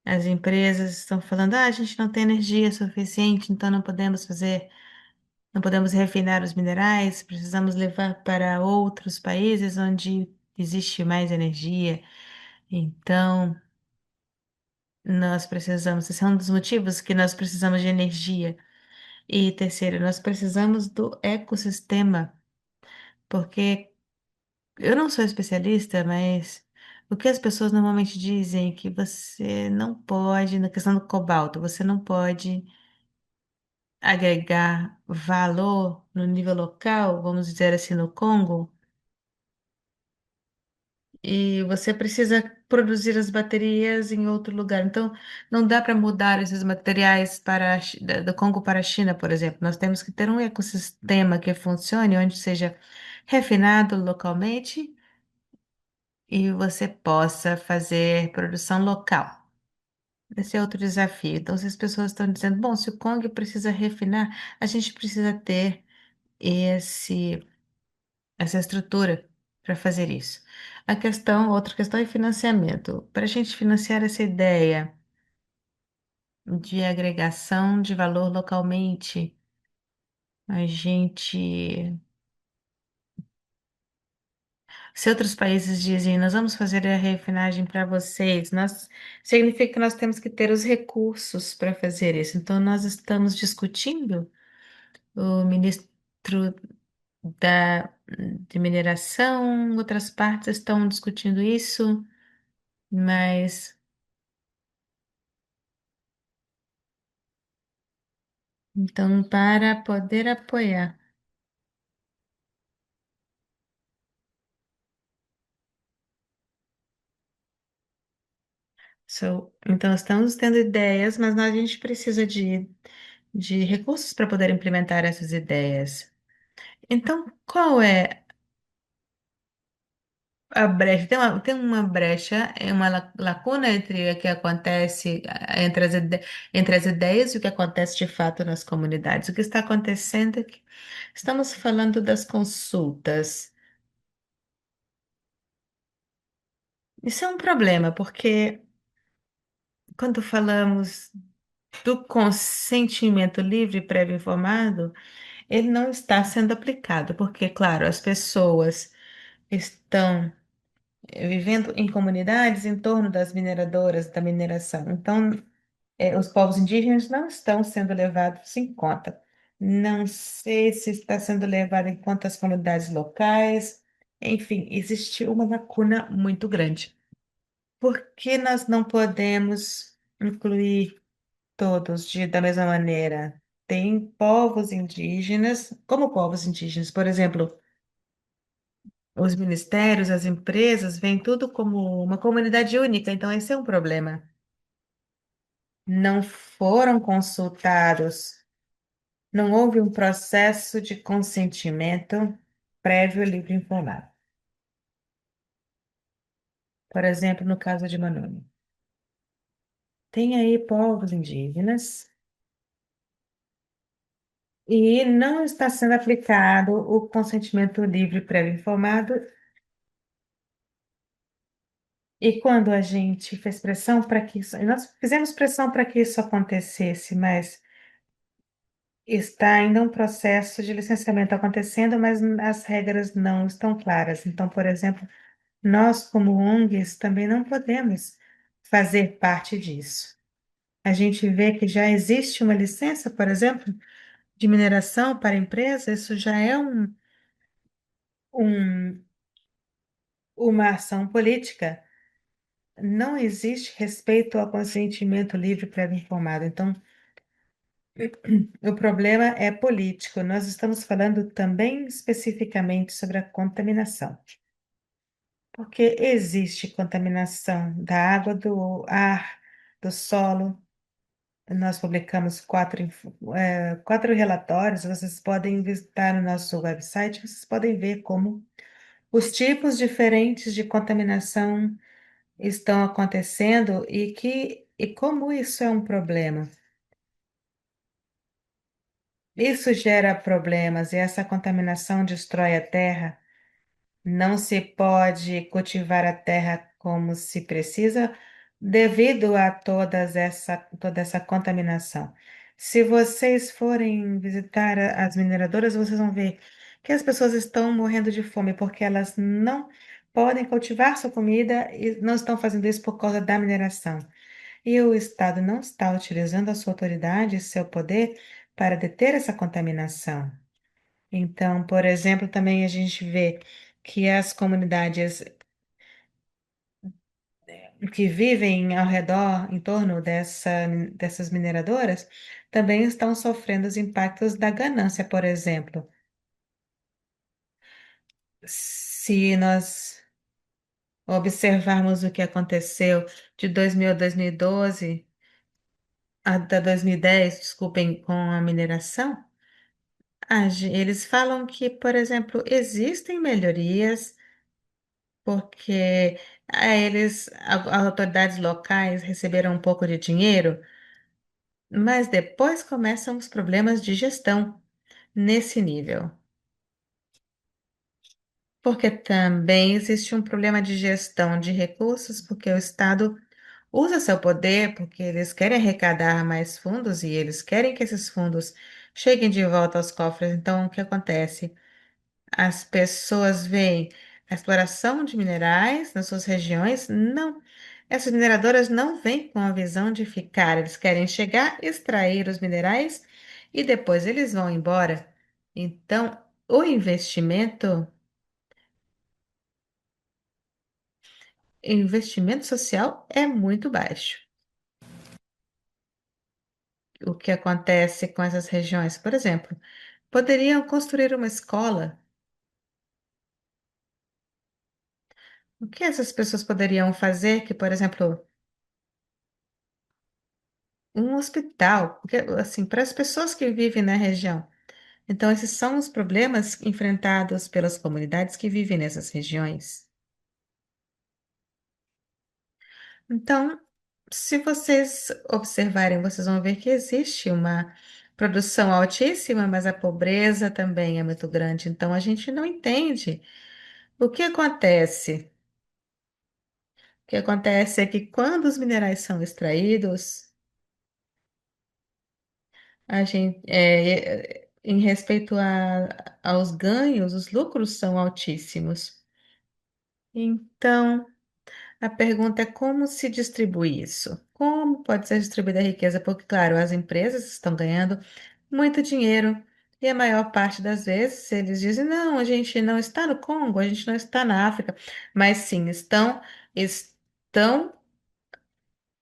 As empresas estão falando, a gente não tem energia suficiente, então não podemos fazer, não podemos refinar os minerais, precisamos levar para outros países onde existe mais energia. Então, nós precisamos, esse é um dos motivos que nós precisamos de energia. E terceiro, nós precisamos do ecossistema, porque eu não sou especialista, mas o que as pessoas normalmente dizem é que você não pode, na questão do cobalto, você não pode agregar valor no nível local, vamos dizer assim, no Congo, e você precisa produzir as baterias em outro lugar. Então, não dá para mudar esses materiais do Congo para a China, por exemplo. Nós temos que ter um ecossistema que funcione, onde seja refinado localmente e você possa fazer produção local. Esse é outro desafio. Então, se as pessoas estão dizendo, bom, se o Congo precisa refinar, a gente precisa ter esse, essa estrutura para fazer isso. Outra questão é financiamento. Para a gente financiar essa ideia de agregação de valor localmente, A gente. Se outros países dizem, nós vamos fazer a refinagem para vocês, significa que nós temos que ter os recursos para fazer isso. Então, nós estamos discutindo, o ministro da, de mineração, outras partes estão discutindo isso, mas, então, para poder apoiar. Então, estamos tendo ideias, mas a gente precisa de recursos para poder implementar essas ideias. Então, qual é a brecha? Tem uma brecha, é uma lacuna entre o que acontece, entre as ideias e o que acontece de fato nas comunidades. O que está acontecendo é que estamos falando das consultas. Isso é um problema, porque quando falamos do consentimento livre e prévio informado, ele não está sendo aplicado, porque, claro, as pessoas estão vivendo em comunidades em torno das mineradoras, da mineração. Então, os povos indígenas não estão sendo levados em conta. Não sei se está sendo levado em conta as comunidades locais. Enfim, existe uma lacuna muito grande. Por que nós não podemos incluir todos da mesma maneira? Tem povos indígenas, como povos indígenas, por exemplo, os ministérios, as empresas, veem tudo como uma comunidade única, então esse é um problema. Não foram consultados, não houve um processo de consentimento prévio livre e informado. Por exemplo, no caso de Manoel. Tem aí povos indígenas e não está sendo aplicado o consentimento livre prévio informado. E quando a gente fez pressão para que isso, nós fizemos pressão para que isso acontecesse, mas está ainda um processo de licenciamento acontecendo, mas as regras não estão claras. Então, por exemplo, nós, como ONGs, também não podemos fazer parte disso. A gente vê que já existe uma licença, por exemplo, de mineração para empresa, isso já é um- uma ação política. Não existe respeito ao consentimento livre prévio informado. Então, o problema é político. Nós estamos falando também especificamente sobre a contaminação, porque existe contaminação da água, do ar, do solo. Nós publicamos quatro relatórios, vocês podem visitar no nosso website, vocês podem ver como os tipos diferentes de contaminação estão acontecendo e como isso é um problema. Isso gera problemas e essa contaminação destrói a terra. Não se pode cultivar a terra como se precisa devido a toda essa contaminação. Se vocês forem visitar as mineradoras, vocês vão ver que as pessoas estão morrendo de fome porque elas não podem cultivar sua comida e não estão fazendo isso por causa da mineração. E o Estado não está utilizando a sua autoridade e seu poder para deter essa contaminação. Então, por exemplo, também a gente vê que as comunidades que vivem ao redor, em torno dessas mineradoras, também estão sofrendo os impactos da ganância, por exemplo. Se nós observarmos o que aconteceu de 2000 a 2012, até 2010, desculpem, com a mineração, eles falam que, por exemplo, existem melhorias porque as autoridades locais receberam um pouco de dinheiro, mas depois começam os problemas de gestão nesse nível. Porque também existe um problema de gestão de recursos, porque o Estado usa seu poder, porque eles querem arrecadar mais fundos e eles querem que esses fundos cheguem de volta aos cofres. Então, o que acontece? As pessoas veem a exploração de minerais nas suas regiões? Não. Essas mineradoras não vêm com a visão de ficar. Eles querem chegar, extrair os minerais e depois eles vão embora. Então, o investimento social é muito baixo. O que acontece com essas regiões? Por exemplo, poderiam construir uma escola. O que essas pessoas poderiam fazer que, por exemplo, um hospital, porque, assim, para as pessoas que vivem na região. Então, esses são os problemas enfrentados pelas comunidades que vivem nessas regiões. Então, se vocês observarem, vocês vão ver que existe uma produção altíssima, mas a pobreza também é muito grande. Então, a gente não entende o que acontece. O que acontece é que quando os minerais são extraídos, em respeito aos ganhos, os lucros são altíssimos. Então, a pergunta é como se distribui isso? Como pode ser distribuída a riqueza? Porque, claro, as empresas estão ganhando muito dinheiro e a maior parte das vezes eles dizem: não, a gente não está no Congo, a gente não está na África, mas sim, estão,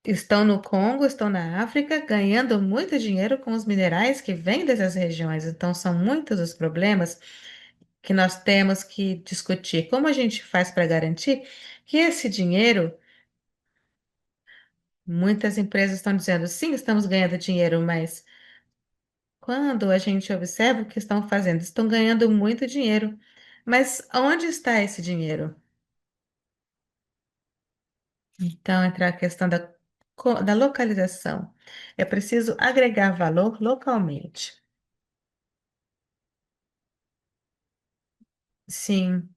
estão no Congo, estão na África, ganhando muito dinheiro com os minerais que vêm dessas regiões. Então, são muitos os problemas que nós temos que discutir. Como a gente faz para garantir que esse dinheiro. Muitas empresas estão dizendo, sim, estamos ganhando dinheiro, mas quando a gente observa o que estão fazendo, estão ganhando muito dinheiro. Mas onde está esse dinheiro? Então, entra a questão da localização. É preciso agregar valor localmente. Sim,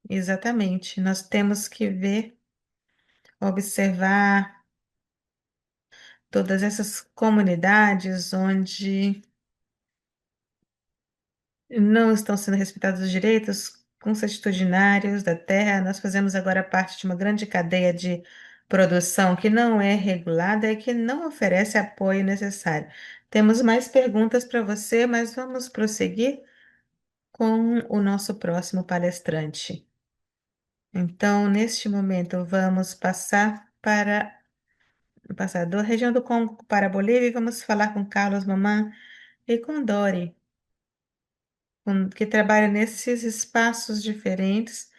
exatamente. Nós temos que ver, observar todas essas comunidades onde não estão sendo respeitados os direitos consuetudinários da terra. Nós fazemos agora parte de uma grande cadeia de produção que não é regulada e que não oferece apoio necessário. Temos mais perguntas para você, mas vamos prosseguir com o nosso próximo palestrante. Então, neste momento, vamos passar da região do Congo para a Bolívia e vamos falar com Carlos Mamã e com Dori, que trabalham nesses espaços diferentes.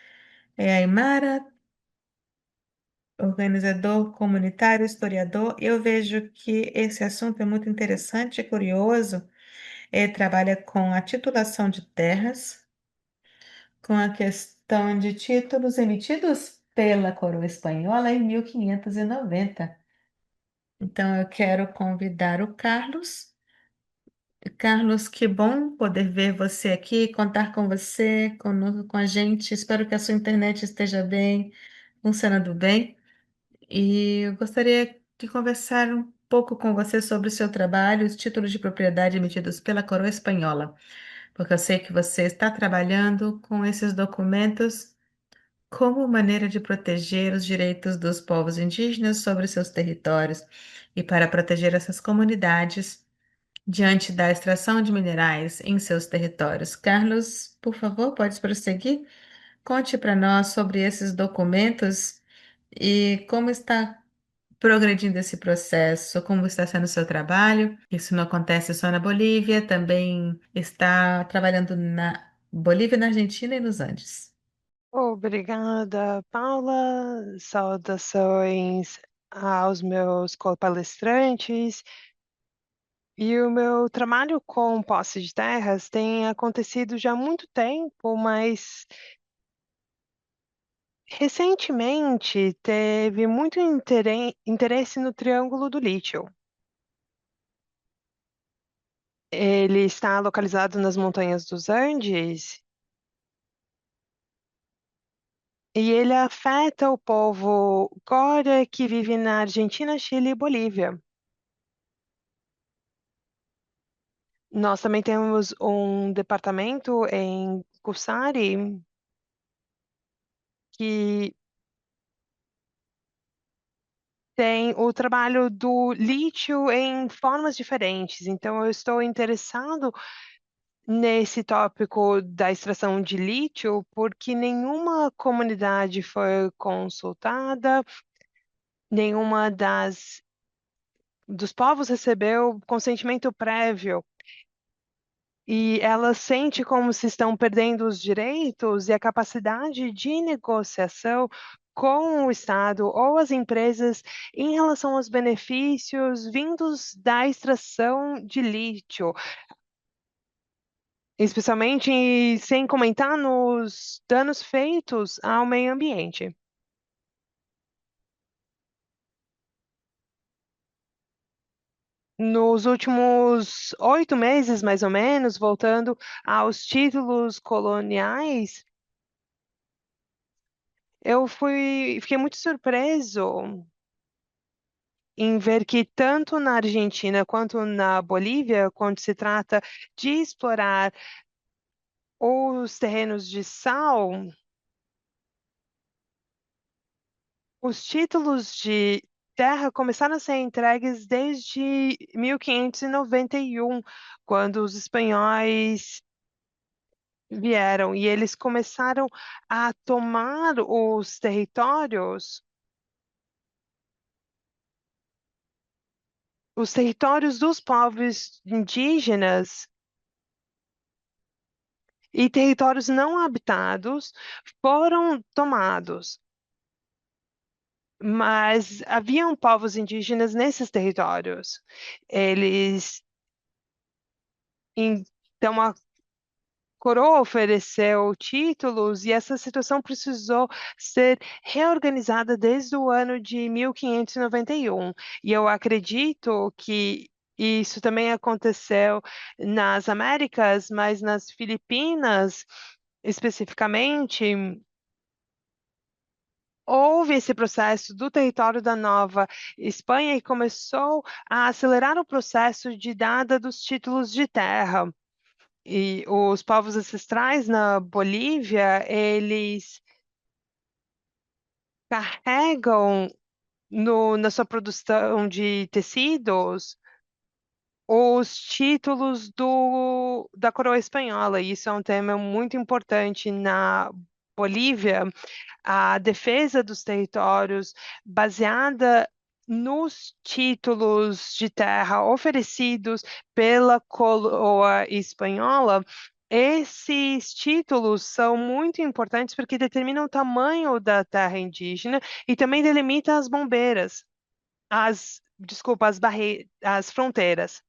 É Aymara, organizador comunitário, historiador. Eu vejo que esse assunto é muito interessante e curioso. Ele trabalha com a titulação de terras, com a questão de títulos emitidos pela coroa espanhola em 1590. Então, eu quero convidar o Carlos. Carlos, que bom poder ver você aqui, contar com você, com a gente. Espero que a sua internet esteja bem, funcionando bem. E eu gostaria de conversar um pouco com você sobre o seu trabalho, os títulos de propriedade emitidos pela coroa espanhola, porque eu sei que você está trabalhando com esses documentos como maneira de proteger os direitos dos povos indígenas sobre seus territórios e para proteger essas comunidades diante da extração de minerais em seus territórios. Carlos, por favor, pode prosseguir? Conte para nós sobre esses documentos e como está progredindo esse processo, como está sendo o seu trabalho. Isso não acontece só na Bolívia, também está trabalhando na Bolívia, na Argentina e nos Andes. Obrigada, Paula. Saudações aos meus co-palestrantes. E o meu trabalho com posse de terras tem acontecido já há muito tempo, mas recentemente teve muito interesse no Triângulo do Lítio. Ele está localizado nas montanhas dos Andes e ele afeta o povo Gora que vive na Argentina, Chile e Bolívia. Nós também temos um departamento em Cusari que tem o trabalho do lítio em formas diferentes. Então, eu estou interessado nesse tópico da extração de lítio porque nenhuma comunidade foi consultada, nenhuma dos povos recebeu consentimento prévio. E ela sente como se estão perdendo os direitos e a capacidade de negociação com o Estado ou as empresas em relação aos benefícios vindos da extração de lítio, especialmente sem comentar nos danos feitos ao meio ambiente. Nos últimos 8 meses, mais ou menos, voltando aos títulos coloniais, fiquei muito surpreso em ver que tanto na Argentina quanto na Bolívia, quando se trata de explorar os terrenos de sal, os títulos de terra começaram a ser entregues desde 1591, quando os espanhóis vieram e eles começaram a tomar os territórios dos povos indígenas e territórios não habitados foram tomados, mas haviam povos indígenas nesses territórios. Eles, então, a coroa ofereceu títulos e essa situação precisou ser reorganizada desde o ano de 1591. E eu acredito que isso também aconteceu nas Américas, mas nas Filipinas, especificamente. Houve esse processo do território da Nova Espanha e começou a acelerar o processo de dada dos títulos de terra. E os povos ancestrais na Bolívia, eles carregam na sua produção de tecidos os títulos da coroa espanhola. E isso é um tema muito importante na Bolívia, a defesa dos territórios baseada nos títulos de terra oferecidos pela coroa espanhola. Esses títulos são muito importantes porque determinam o tamanho da terra indígena e também delimita as bombeiras, desculpa, as fronteiras.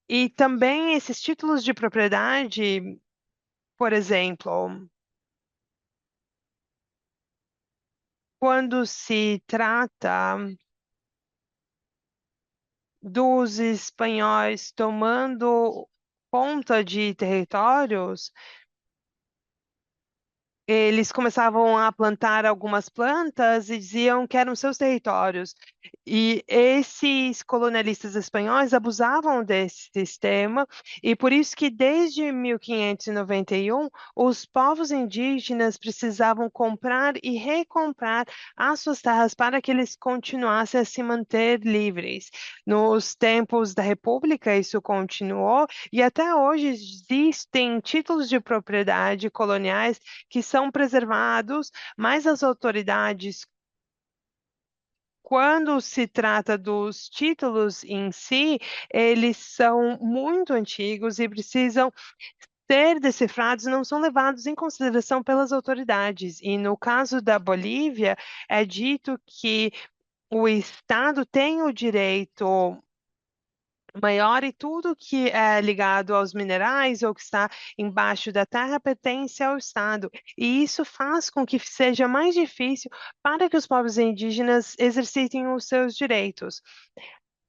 E também esses títulos de propriedade, por exemplo, quando se trata dos espanhóis tomando conta de territórios, eles começavam a plantar algumas plantas e diziam que eram seus territórios. E esses colonialistas espanhóis abusavam desse sistema, e por isso que desde 1591 os povos indígenas precisavam comprar e recomprar as suas terras para que eles continuassem a se manter livres. Nos tempos da República, isso continuou, e até hoje existem títulos de propriedade coloniais que são preservados, mas as autoridades, quando se trata dos títulos em si, eles são muito antigos e precisam ser decifrados, não são levados em consideração pelas autoridades. E no caso da Bolívia, é dito que o Estado tem o direito maior e tudo que é ligado aos minerais ou que está embaixo da terra pertence ao Estado. E isso faz com que seja mais difícil para que os povos indígenas exercitem os seus direitos.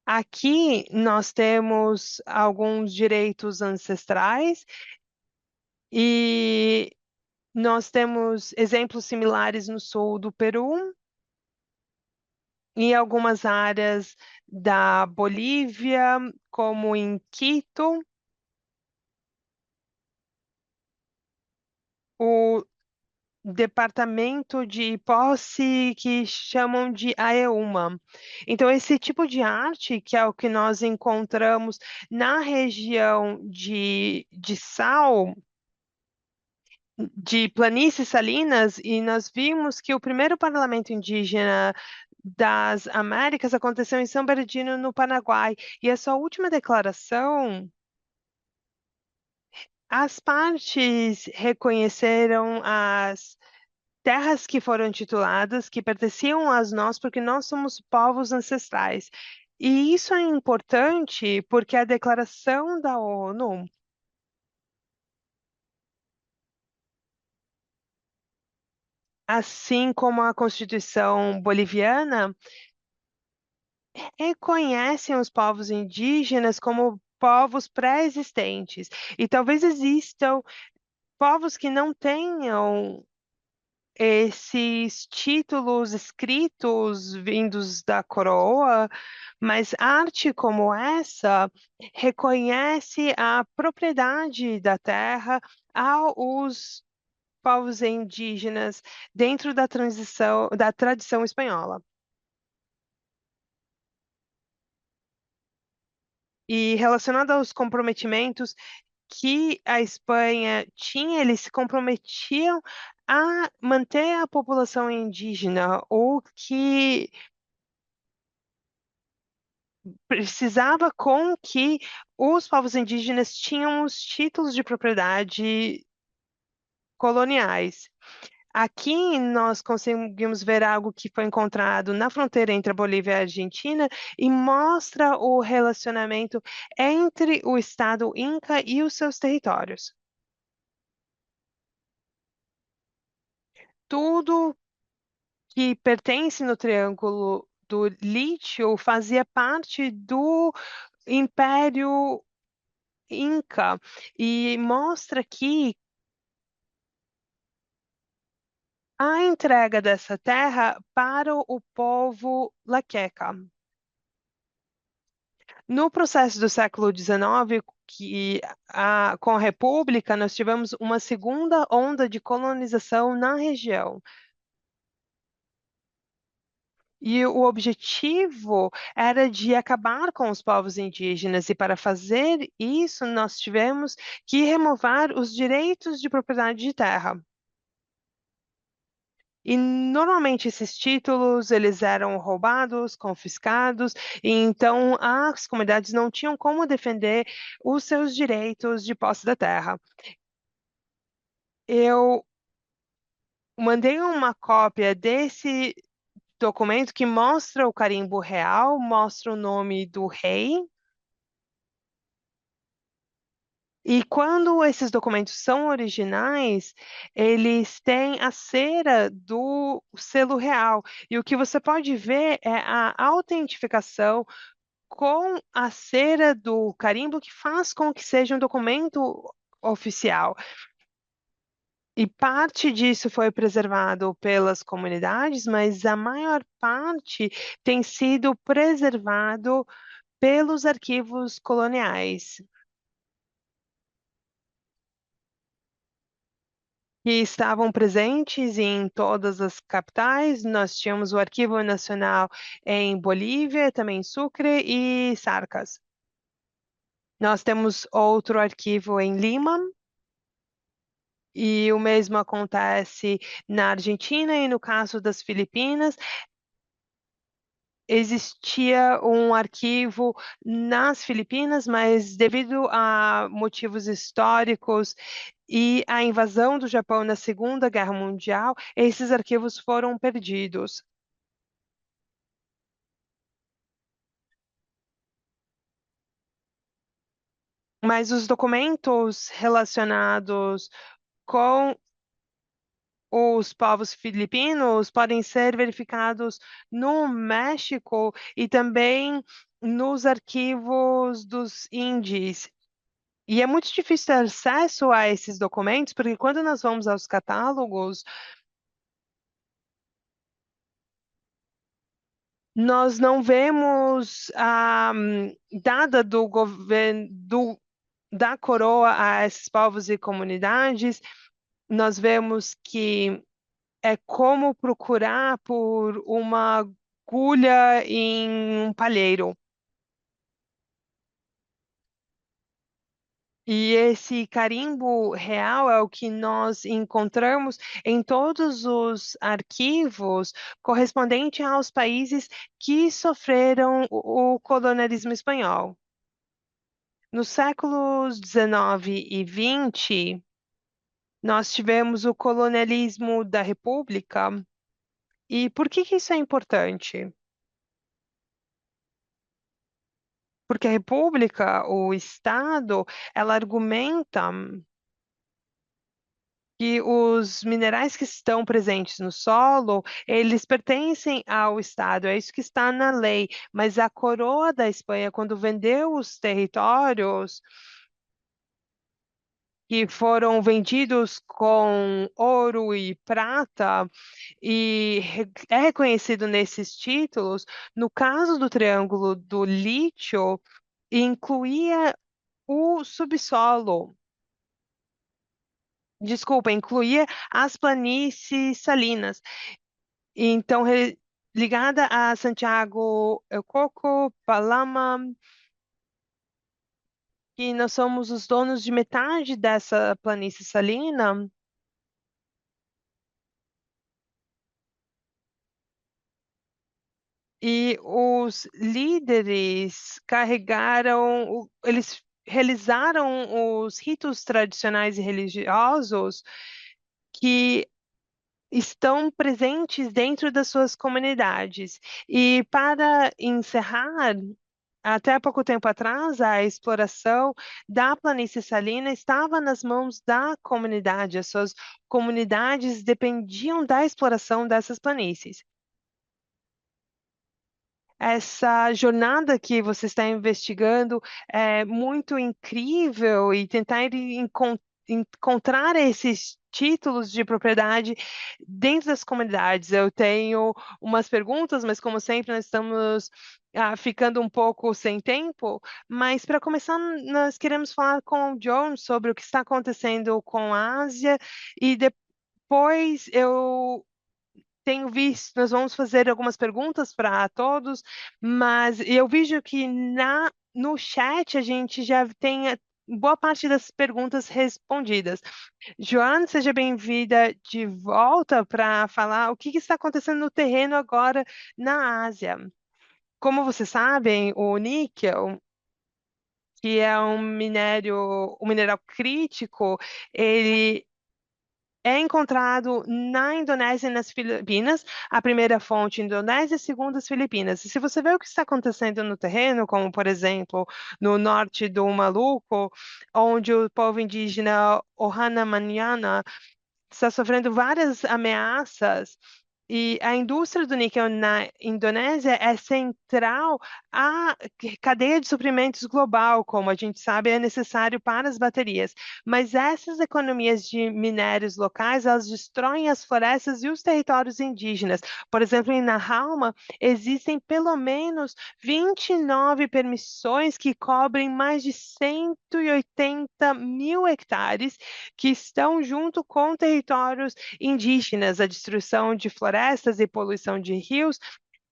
Aqui nós temos alguns direitos ancestrais e nós temos exemplos similares no sul do Peru. em algumas áreas da Bolívia, como em Quito, o departamento de posse que chamam de Aeuma. Então, esse tipo de arte, que é o que nós encontramos na região de Sal, de planícies salinas, e nós vimos que o primeiro parlamento indígena das Américas aconteceu em São Bernardino, no Paraguai, e a sua última declaração, as partes reconheceram as terras que foram tituladas, que pertenciam a nós, porque nós somos povos ancestrais. E isso é importante porque a declaração da ONU, assim como a Constituição boliviana, reconhecem os povos indígenas como povos pré-existentes. E talvez existam povos que não tenham esses títulos escritos vindos da coroa, mas arte como essa reconhece a propriedade da terra aos povos indígenas dentro da transição, da tradição espanhola. E relacionado aos comprometimentos que a Espanha tinha, eles se comprometiam a manter a população indígena, o que precisava com que os povos indígenas tinham os títulos de propriedade coloniais. Aqui nós conseguimos ver algo que foi encontrado na fronteira entre a Bolívia e a Argentina e mostra o relacionamento entre o Estado Inca e os seus territórios. Tudo que pertence no Triângulo do Lítio fazia parte do Império Inca e mostra aqui a entrega dessa terra para o povo laqueca. No processo do século XIX, com a República, nós tivemos uma segunda onda de colonização na região. E o objetivo era de acabar com os povos indígenas, e para fazer isso, nós tivemos que remover os direitos de propriedade de terra. E normalmente esses títulos eles eram roubados, confiscados, e então as comunidades não tinham como defender os seus direitos de posse da terra. Eu mandei uma cópia desse documento que mostra o carimbo real, mostra o nome do rei. E quando esses documentos são originais, eles têm a cera do selo real. E o que você pode ver é a autentificação com a cera do carimbo que faz com que seja um documento oficial. E parte disso foi preservado pelas comunidades, mas a maior parte tem sido preservado pelos arquivos coloniais, que estavam presentes em todas as capitais. Nós tínhamos o Arquivo Nacional em Bolívia, também em Sucre e Sarcas. Nós temos outro arquivo em Lima, e o mesmo acontece na Argentina e no caso das Filipinas. Existia um arquivo nas Filipinas, mas devido a motivos históricos e a invasão do Japão na Segunda Guerra Mundial, esses arquivos foram perdidos. Mas os documentos relacionados com os povos filipinos podem ser verificados no México e também nos arquivos dos índios. E é muito difícil ter acesso a esses documentos, porque quando nós vamos aos catálogos, Nós não vemos a dada do governo da coroa a esses povos e comunidades. Nós vemos que é como procurar por uma agulha em um palheiro. E esse carimbo real é o que nós encontramos em todos os arquivos correspondente aos países que sofreram o colonialismo espanhol. Nos séculos XIX e XX, nós tivemos o colonialismo da República. E por que que isso é importante? Porque a República, o Estado, ela argumenta que os minerais que estão presentes no solo, eles pertencem ao Estado, é isso que está na lei. Mas a coroa da Espanha, quando vendeu os territórios que foram vendidos com ouro e prata, é reconhecido nesses títulos, no caso do Triângulo do Lítio, incluía o subsolo. Desculpa, incluía as planícies salinas. Então, ligada a Santiago El Coco, Palama, que nós somos os donos de metade dessa planície salina, e os líderes eles realizaram os ritos tradicionais e religiosos que estão presentes dentro das suas comunidades. E para encerrar, até pouco tempo atrás, a exploração da planície salina estava nas mãos da comunidade. As suas comunidades dependiam da exploração dessas planícies. Essa jornada que você está investigando é muito incrível e tentar encontrar esses títulos de propriedade dentro das comunidades. Eu tenho umas perguntas, mas como sempre nós estamos ficando um pouco sem tempo. Mas para começar, nós queremos falar com o John sobre o que está acontecendo com a Ásia e depois eu tenho visto, nós vamos fazer algumas perguntas para todos, mas eu vejo que no chat a gente já tem boa parte das perguntas respondidas. Joana, seja bem-vinda de volta para falar o que está acontecendo no terreno agora na Ásia. Como vocês sabem, o níquel, que é um mineral crítico, ele é encontrado na Indonésia e nas Filipinas, a primeira fonte Indonésia, a segunda as Filipinas. E se você vê o que está acontecendo no terreno, como por exemplo no norte do Maluco, onde o povo indígena Ohana Manana está sofrendo várias ameaças. E a indústria do níquel na Indonésia é central à cadeia de suprimentos global, como a gente sabe, é necessário para as baterias. Mas essas economias de minérios locais, elas destroem as florestas e os territórios indígenas. Por exemplo, em Nahalma, existem pelo menos 29 permissões que cobrem mais de 180 mil hectares que estão junto com territórios indígenas. A destruição de florestas e poluição de rios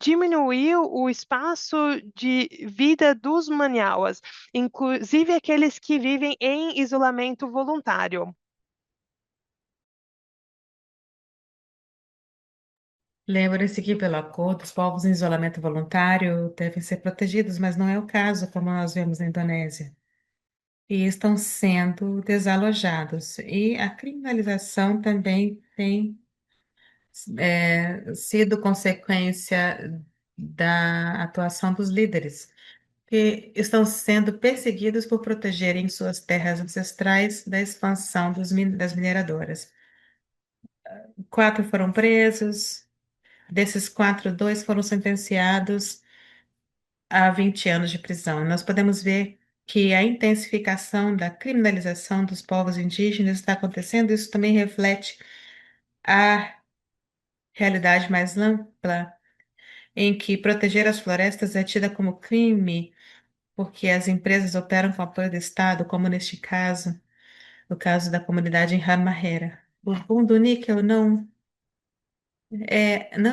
diminuiu o espaço de vida dos maniauas, inclusive aqueles que vivem em isolamento voluntário. Lembre-se que, pelo acordo, os povos em isolamento voluntário devem ser protegidos, mas não é o caso, como nós vemos na Indonésia. E estão sendo desalojados. E a criminalização também tem sido consequência da atuação dos líderes, que estão sendo perseguidos por protegerem suas terras ancestrais da expansão das mineradoras. 4 foram presos, desses 4, 2 foram sentenciados a 20 anos de prisão. Nós podemos ver que a intensificação da criminalização dos povos indígenas está acontecendo, isso também reflete a realidade mais ampla em que proteger as florestas é tida como crime, porque as empresas operam com apoio do Estado, como neste caso, o caso da comunidade em Halmahera. O boom do níquel não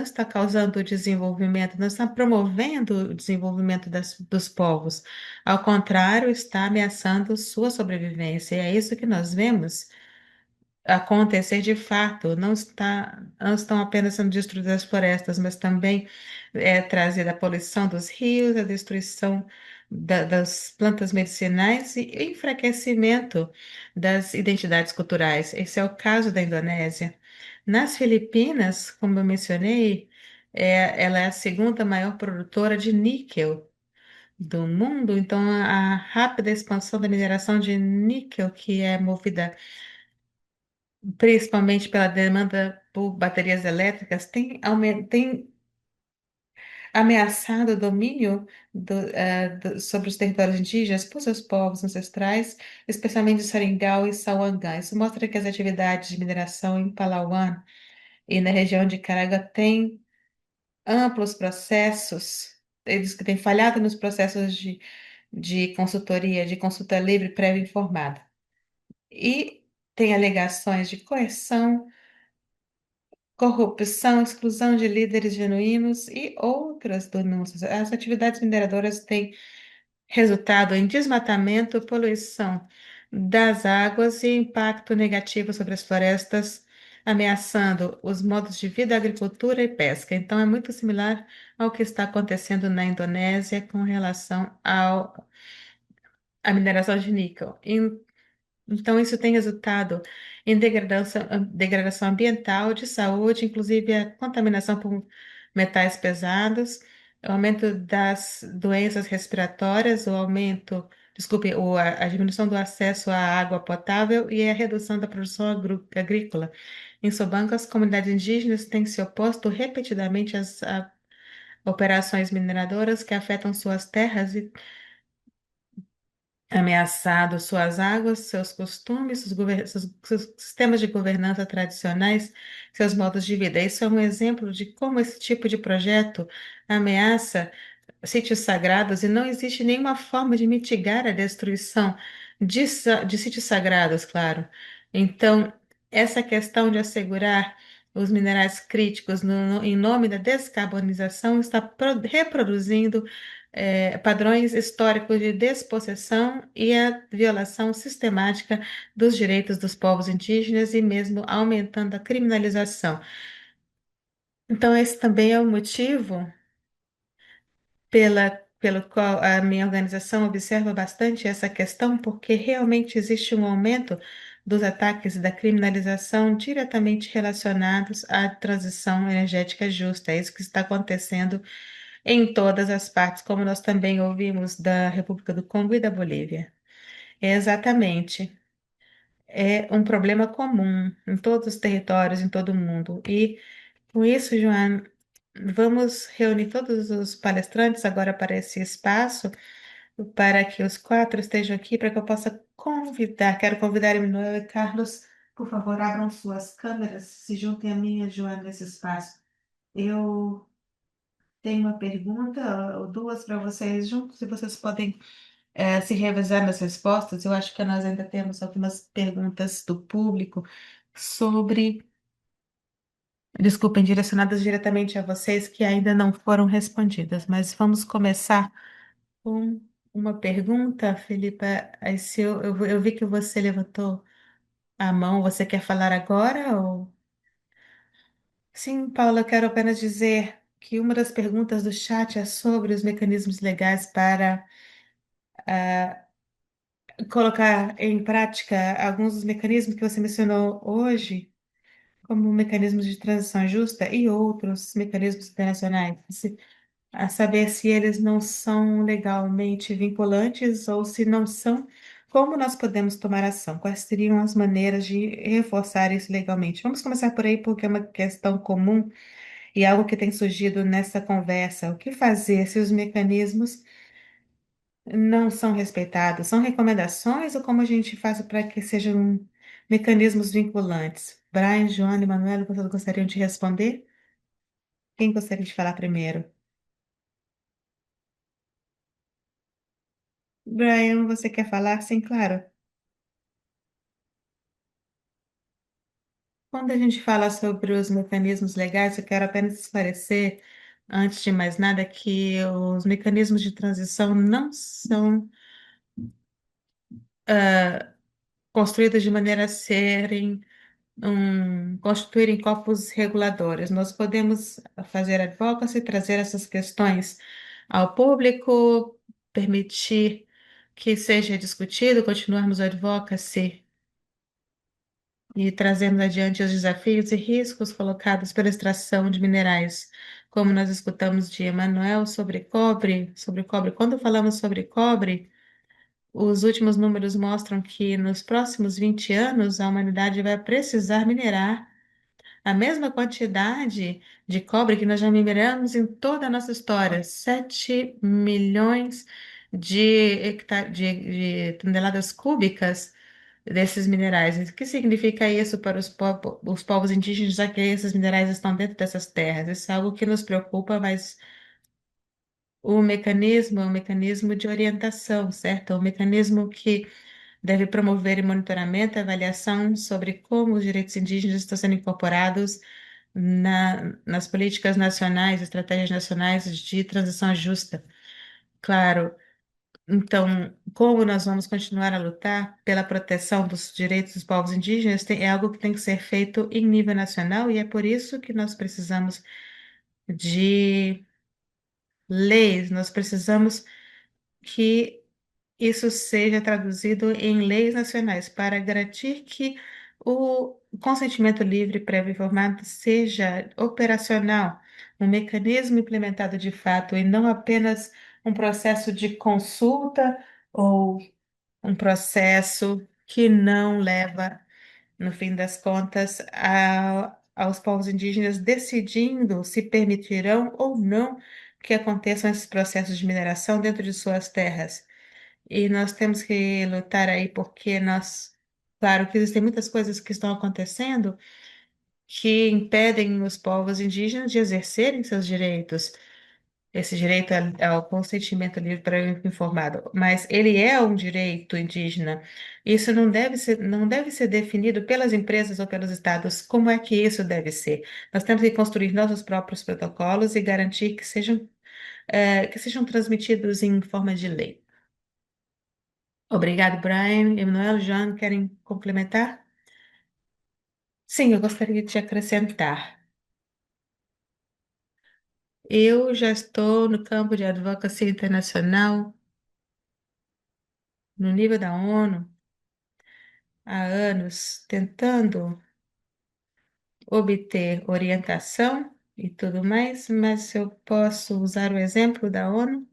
está causando desenvolvimento, não está promovendo o desenvolvimento dos povos. Ao contrário, está ameaçando sua sobrevivência. E é isso que nós vemos acontecer de fato. Não estão apenas sendo destruídas as florestas, mas também trazida a poluição dos rios, a destruição das plantas medicinais e enfraquecimento das identidades culturais. Esse é o caso da Indonésia. Nas Filipinas, como eu mencionei, ela é a segunda maior produtora de níquel do mundo, então a rápida expansão da mineração de níquel, que é movida principalmente pela demanda por baterias elétricas, tem ameaçado o domínio sobre os territórios indígenas por seus povos ancestrais, especialmente de Seringal e Sauangan. Isso mostra que as atividades de mineração em Palawan e na região de Caraga têm amplos processos, eles que têm falhado nos processos de consultoria, de consulta livre prévia informada. E tem alegações de coerção, corrupção, exclusão de líderes genuínos e outras denúncias. As atividades mineradoras têm resultado em desmatamento, poluição das águas e impacto negativo sobre as florestas, ameaçando os modos de vida, agricultura e pesca. Então, é muito similar ao que está acontecendo na Indonésia com relação à mineração de níquel. Então, isso tem resultado em degradação ambiental, de saúde, inclusive a contaminação por metais pesados, o aumento das doenças respiratórias, desculpe, a diminuição do acesso à água potável e a redução da produção agrícola. Em Sobanco, as comunidades indígenas têm se oposto repetidamente às operações mineradoras que afetam suas terras e ameaçado suas águas, seus costumes, seus sistemas de governança tradicionais, seus modos de vida. Isso é um exemplo de como esse tipo de projeto ameaça sítios sagrados e não existe nenhuma forma de mitigar a destruição de sítios sagrados, claro. Então, essa questão de assegurar os minerais críticos em nome da descarbonização está reproduzindo padrões históricos de despossessão e a violação sistemática dos direitos dos povos indígenas e mesmo aumentando a criminalização. Então, esse também é o motivo pelo qual a minha organização observa bastante essa questão, porque realmente existe um aumento dos ataques e da criminalização diretamente relacionados à transição energética justa. É isso que está acontecendo em todas as partes, como nós também ouvimos da República do Congo e da Bolívia. Exatamente. É um problema comum em todos os territórios, em todo o mundo. E com isso, Joana, vamos reunir todos os palestrantes agora para esse espaço, para que os quatro estejam aqui, para que eu possa quero convidar Emanuel e Carlos, por favor, abram suas câmeras, se juntem a mim e Joana nesse espaço. Eu tenho uma pergunta ou duas para vocês juntos, e vocês podem se revezar nas respostas. Eu acho que nós ainda temos algumas perguntas do público sobre, desculpem, direcionadas diretamente a vocês que ainda não foram respondidas, mas vamos começar com uma pergunta, Felipe. Aí, se eu vi que você levantou a mão, você quer falar agora? Ou... Sim, Paula, eu quero apenas dizer que uma das perguntas do chat é sobre os mecanismos legais para colocar em prática alguns dos mecanismos que você mencionou hoje, como mecanismos de transição justa e outros mecanismos internacionais, a saber se eles não são legalmente vinculantes ou se não são, como nós podemos tomar ação? Quais seriam as maneiras de reforçar isso legalmente? Vamos começar por aí, porque é uma questão comum e algo que tem surgido nessa conversa. O que fazer se os mecanismos não são respeitados? São recomendações ou como a gente faz para que sejam mecanismos vinculantes? Brian, Joana e Manuela, vocês gostariam de responder? Quem gostaria de falar primeiro? Brian, você quer falar? Sim, claro. Quando a gente fala sobre os mecanismos legais, eu quero apenas esclarecer, antes de mais nada, que os mecanismos de transição não são construídos de maneira a serem constituírem corpos reguladores. Nós podemos fazer advocacy, trazer essas questões ao público, permitir que seja discutido, continuarmos o advocacy e trazemos adiante os desafios e riscos colocados pela extração de minerais, como nós escutamos de Emanuel sobre cobre, sobre cobre. Quando falamos sobre cobre, os últimos números mostram que nos próximos 20 anos a humanidade vai precisar minerar a mesma quantidade de cobre que nós já mineramos em toda a nossa história, 7 milhões de toneladas cúbicas desses minerais. O que significa isso para os povos indígenas, já que esses minerais estão dentro dessas terras? Isso é algo que nos preocupa, mas o mecanismo é um mecanismo de orientação, certo? É um mecanismo que deve promover monitoramento e avaliação sobre como os direitos indígenas estão sendo incorporados nas políticas nacionais, estratégias nacionais de transição justa. Claro, então, como nós vamos continuar a lutar pela proteção dos direitos dos povos indígenas, é algo que tem que ser feito em nível nacional e é por isso que nós precisamos de leis, nós precisamos que isso seja traduzido em leis nacionais para garantir que o consentimento livre, prévio e informado seja operacional, um mecanismo implementado de fato e não apenas um processo de consulta ou um processo que não leva, no fim das contas, aos povos indígenas decidindo se permitirão ou não que aconteçam esses processos de mineração dentro de suas terras. E nós temos que lutar aí porque claro que existem muitas coisas que estão acontecendo que impedem os povos indígenas de exercerem seus direitos, esse direito ao consentimento livre para o informado, mas ele é um direito indígena. Isso não deve ser definido pelas empresas ou pelos estados. Como é que isso deve ser? Nós temos que construir nossos próprios protocolos e garantir que sejam transmitidos em forma de lei. Obrigado, Brian. Emanuel, Jean, querem complementar? Sim, eu gostaria de acrescentar. Eu já estou no campo de advocacia internacional, no nível da ONU, há anos, tentando obter orientação e tudo mais, mas eu posso usar o exemplo da ONU.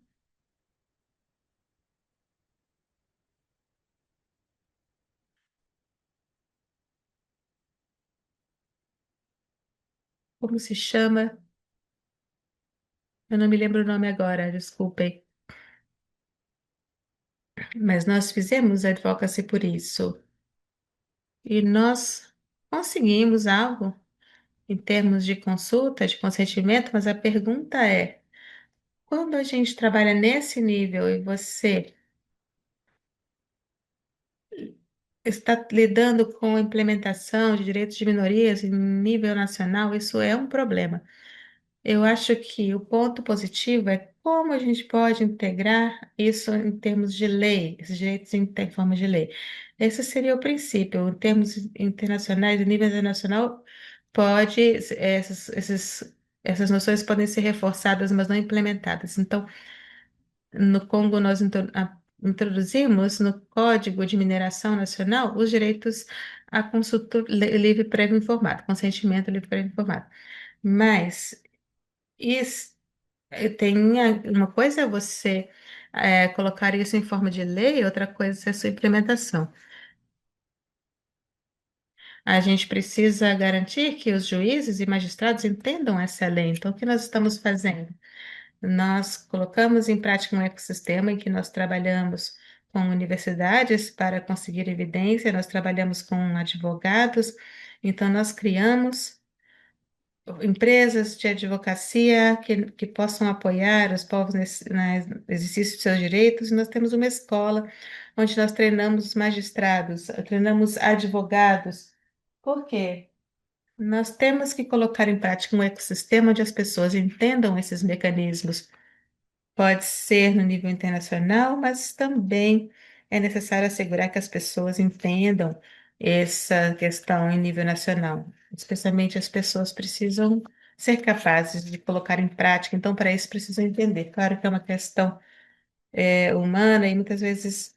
Como se chama? Eu não me lembro o nome agora, desculpem. Mas nós fizemos advocacy por isso. E nós conseguimos algo em termos de consulta, de consentimento, mas a pergunta é: quando a gente trabalha nesse nível e você está lidando com a implementação de direitos de minorias em nível nacional, isso é um problema. Eu acho que o ponto positivo é como a gente pode integrar isso em termos de lei, esses direitos em forma de lei. Esse seria o princípio. Em termos internacionais, em nível internacional, pode, essas noções podem ser reforçadas, mas não implementadas. Então, no Congo, nós introduzimos no Código de Mineração Nacional os direitos à consulta livre prévio informado, consentimento livre prévio informado. Mas isso, uma coisa é você colocar isso em forma de lei, outra coisa é a sua implementação. A gente precisa garantir que os juízes e magistrados entendam essa lei. Então, o que nós estamos fazendo? Nós colocamos em prática um ecossistema em que nós trabalhamos com universidades para conseguir evidência, nós trabalhamos com advogados, então nós criamos empresas de advocacia que possam apoiar os povos no exercício de seus direitos. E nós temos uma escola onde nós treinamos magistrados, treinamos advogados. Por quê? Nós temos que colocar em prática um ecossistema onde as pessoas entendam esses mecanismos. Pode ser no nível internacional, mas também é necessário assegurar que as pessoas entendam essa questão em nível nacional. Especialmente as pessoas precisam ser capazes de colocar em prática, então, para isso, precisam entender. Claro que é uma questão humana e muitas vezes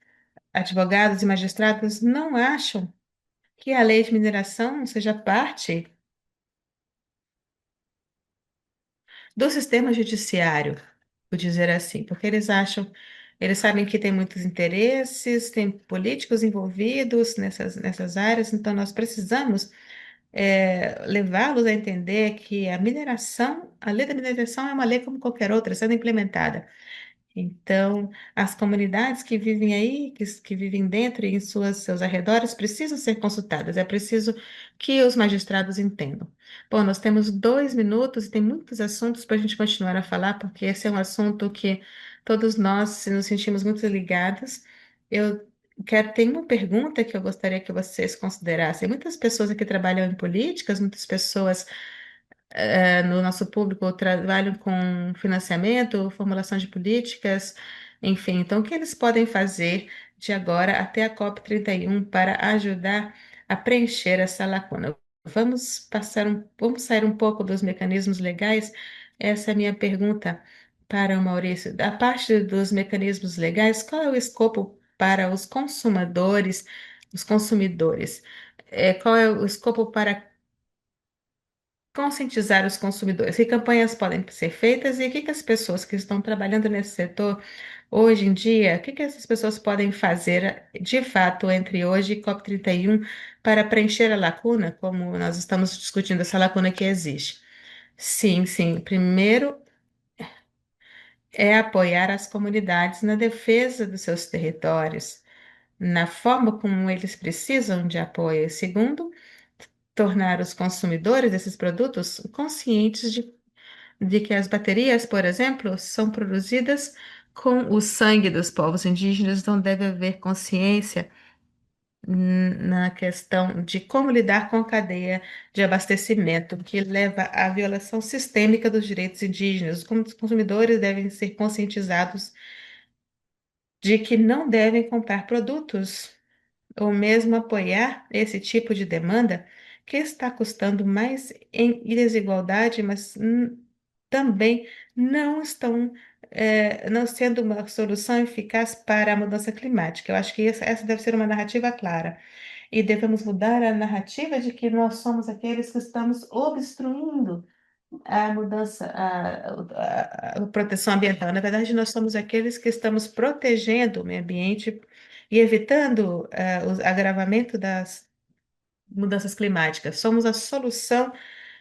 advogados e magistrados não acham que a lei de mineração seja parte do sistema judiciário, por dizer assim, porque eles sabem que tem muitos interesses, tem políticos envolvidos nessas áreas, então nós precisamos levá-los a entender que a lei da mineração é uma lei como qualquer outra, sendo implementada. Então, as comunidades que vivem aí, que vivem dentro e em seus arredores, precisam ser consultadas. É preciso que os magistrados entendam. Bom, nós temos 2 minutos e tem muitos assuntos para a gente continuar a falar, porque esse é um assunto que todos nós nos sentimos muito ligados. Eu tem uma pergunta que eu gostaria que vocês considerassem. Muitas pessoas aqui trabalham em políticas, muitas pessoas no nosso público trabalham com financiamento, formulação de políticas, enfim. Então, o que eles podem fazer de agora até a COP31 para ajudar a preencher essa lacuna? Vamos sair um pouco dos mecanismos legais? Essa é a minha pergunta para o Maurício. Da parte dos mecanismos legais, qual é o escopo para os consumadores, os consumidores? Qual é o escopo para conscientizar os consumidores? Que campanhas podem ser feitas e o que que as pessoas que estão trabalhando nesse setor hoje em dia, o que que essas pessoas podem fazer de fato entre hoje e COP31 para preencher a lacuna, como nós estamos discutindo essa lacuna que existe? Sim, sim. Primeiro é apoiar as comunidades na defesa dos seus territórios, na forma como eles precisam de apoio. Segundo, tornar os consumidores desses produtos conscientes de que as baterias, por exemplo, são produzidas com o sangue dos povos indígenas, então deve haver consciência na questão de como lidar com a cadeia de abastecimento, que leva à violação sistêmica dos direitos indígenas. Os consumidores devem ser conscientizados de que não devem comprar produtos ou mesmo apoiar esse tipo de demanda que está custando mais em desigualdade, mas também não sendo uma solução eficaz para a mudança climática. Eu acho que essa deve ser uma narrativa clara. E devemos mudar a narrativa de que nós somos aqueles que estamos obstruindo a mudança, a proteção ambiental. Na verdade, nós somos aqueles que estamos protegendo o meio ambiente e evitando o agravamento das mudanças climáticas. Somos a solução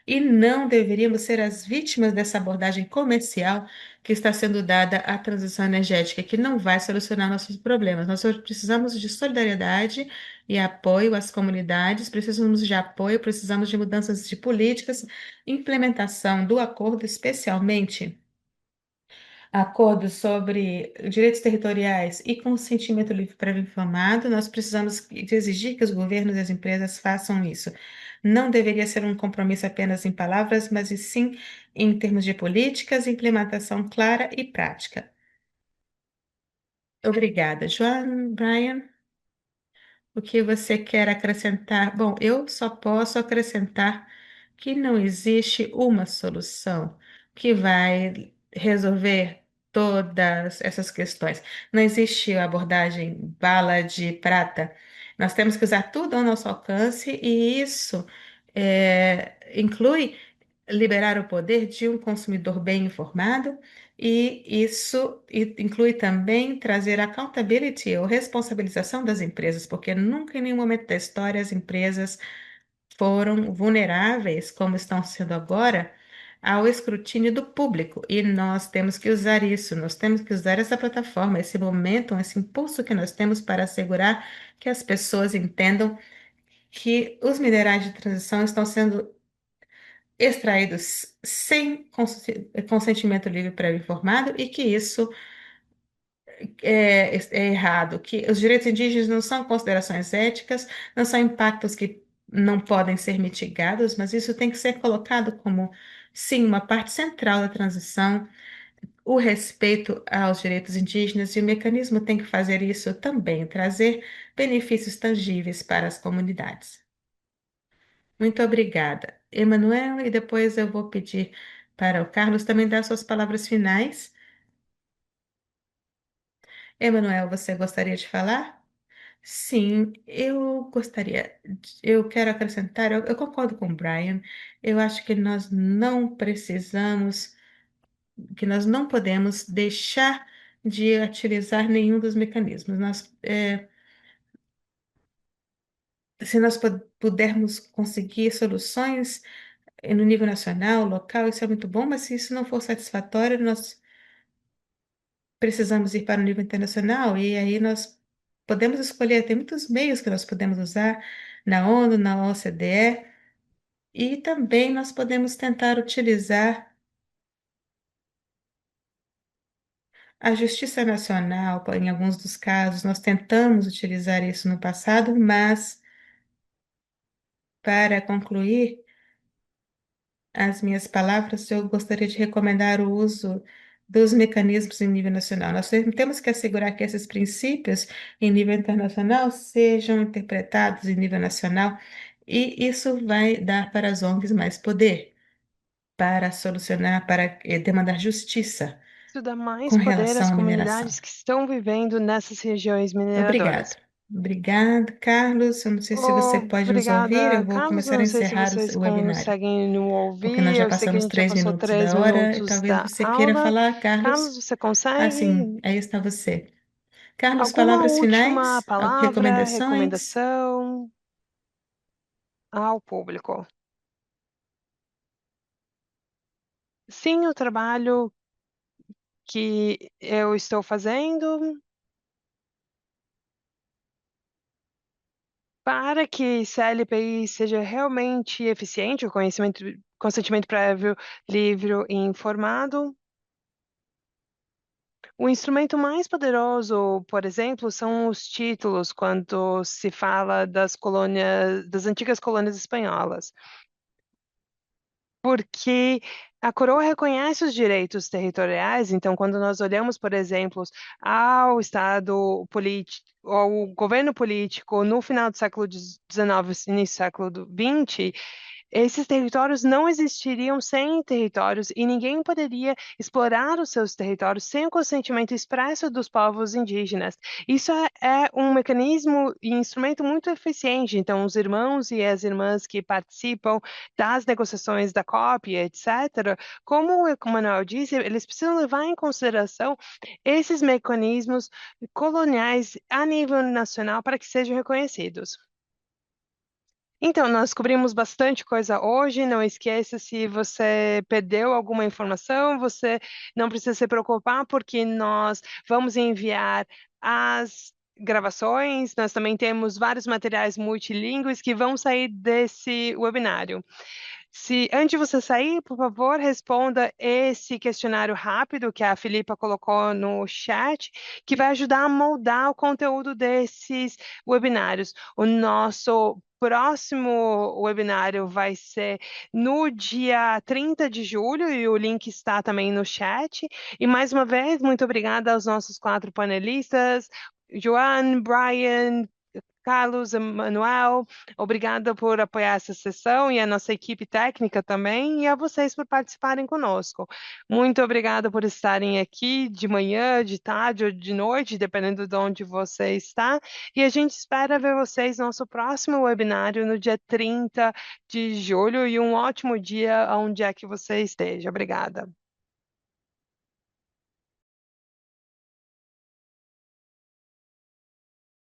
e não deveríamos ser as vítimas dessa abordagem comercial que está sendo dada à transição energética, que não vai solucionar nossos problemas. Nós precisamos de solidariedade e apoio às comunidades, precisamos de apoio, precisamos de mudanças de políticas, implementação do acordo, especialmente acordos sobre direitos territoriais e consentimento livre para informado, nós precisamos de exigir que os governos e as empresas façam isso. Não deveria ser um compromisso apenas em palavras, mas e sim em termos de políticas, implementação clara e prática. Obrigada, Joan, Brian. O que você quer acrescentar? Bom, eu só posso acrescentar que não existe uma solução que vai resolver todas essas questões. Não existe a abordagem bala de prata. Nós temos que usar tudo ao nosso alcance e isso inclui liberar o poder de um consumidor bem informado. E isso inclui também trazer accountability ou responsabilização das empresas, porque nunca em nenhum momento da história as empresas foram vulneráveis, como estão sendo agora, ao escrutínio do público. E nós temos que usar isso, nós temos que usar essa plataforma, esse momento, esse impulso que nós temos para assegurar que as pessoas entendam que os minerais de transição estão sendo extraídos sem consentimento livre prévio informado e que isso é errado, que os direitos indígenas não são considerações éticas, não são impactos que não podem ser mitigados, mas isso tem que ser colocado como, sim, uma parte central da transição, o respeito aos direitos indígenas, e o mecanismo tem que fazer isso também, trazer benefícios tangíveis para as comunidades. Muito obrigada, Emanuel, e depois eu vou pedir para o Carlos também dar suas palavras finais. Emanuel, você gostaria de falar? Sim, eu gostaria. Eu quero acrescentar, eu concordo com o Brian. Eu acho que nós não precisamos, que nós não podemos deixar de utilizar nenhum dos mecanismos. Se nós pudermos conseguir soluções no nível nacional, local, isso é muito bom, mas se isso não for satisfatório, nós precisamos ir para o nível internacional e aí nós podemos escolher, tem muitos meios que nós podemos usar na ONU, na OCDE, e também nós podemos tentar utilizar a Justiça Nacional, em alguns dos casos, nós tentamos utilizar isso no passado, mas para concluir as minhas palavras, eu gostaria de recomendar o uso dos mecanismos em nível nacional. Nós temos que assegurar que esses princípios em nível internacional sejam interpretados em nível nacional, e isso vai dar para as ONGs mais poder para solucionar, para demandar justiça Isso dá com mais poder às relação à mineração. comunidades que estão vivendo nessas regiões Obrigado. mineradoras. Obrigado, Carlos. Eu não sei se você pode nos ouvir. Obrigada, Eu vou Carlos. começar a Não sei se encerrar vocês o webinário, conseguem nos porque nós ouvir. já Eu sei que a passamos gente já três passou minutos três da hora e minutos talvez da você queira aula. falar, Carlos, Carlos. você Ah, sim, consegue aí está você. Carlos, alguma palavras última finais, palavra, recomendações? recomendação ao público? Sim, o trabalho que eu estou fazendo para que CLPI seja realmente eficiente, o consentimento prévio, livre e informado. O instrumento mais poderoso, por exemplo, são os títulos, quando se fala das colônias, das antigas colônias espanholas, porque a coroa reconhece os direitos territoriais. Então, quando nós olhamos, por exemplo, ao Estado político, ao governo político no final do século XIX, início do século XX, esses territórios não existiriam sem territórios e ninguém poderia explorar os seus territórios sem o consentimento expresso dos povos indígenas. Isso é um mecanismo e instrumento muito eficiente. Então, os irmãos e as irmãs que participam das negociações da COP, etc., como o Manuel disse, eles precisam levar em consideração esses mecanismos coloniais a nível nacional para que sejam reconhecidos. Então, nós cobrimos bastante coisa hoje. Não esqueça, se você perdeu alguma informação, você não precisa se preocupar, porque nós vamos enviar as gravações. Nós também temos vários materiais multilingües que vão sair desse webinário. Se antes de você sair, por favor, responda esse questionário rápido que a Filipa colocou no chat, que vai ajudar a moldar o conteúdo desses webinários. O nosso próximo webinário vai ser no dia 30 de julho e o link está também no chat. E mais uma vez, muito obrigada aos nossos quatro panelistas, Joan, Brian, Carlos, Emanuel, obrigada por apoiar essa sessão e a nossa equipe técnica também, e a vocês por participarem conosco. Muito obrigada por estarem aqui de manhã, de tarde ou de noite, dependendo de onde você está, e a gente espera ver vocês no nosso próximo webinário no dia 30 de julho, e um ótimo dia onde é que você esteja. Obrigada.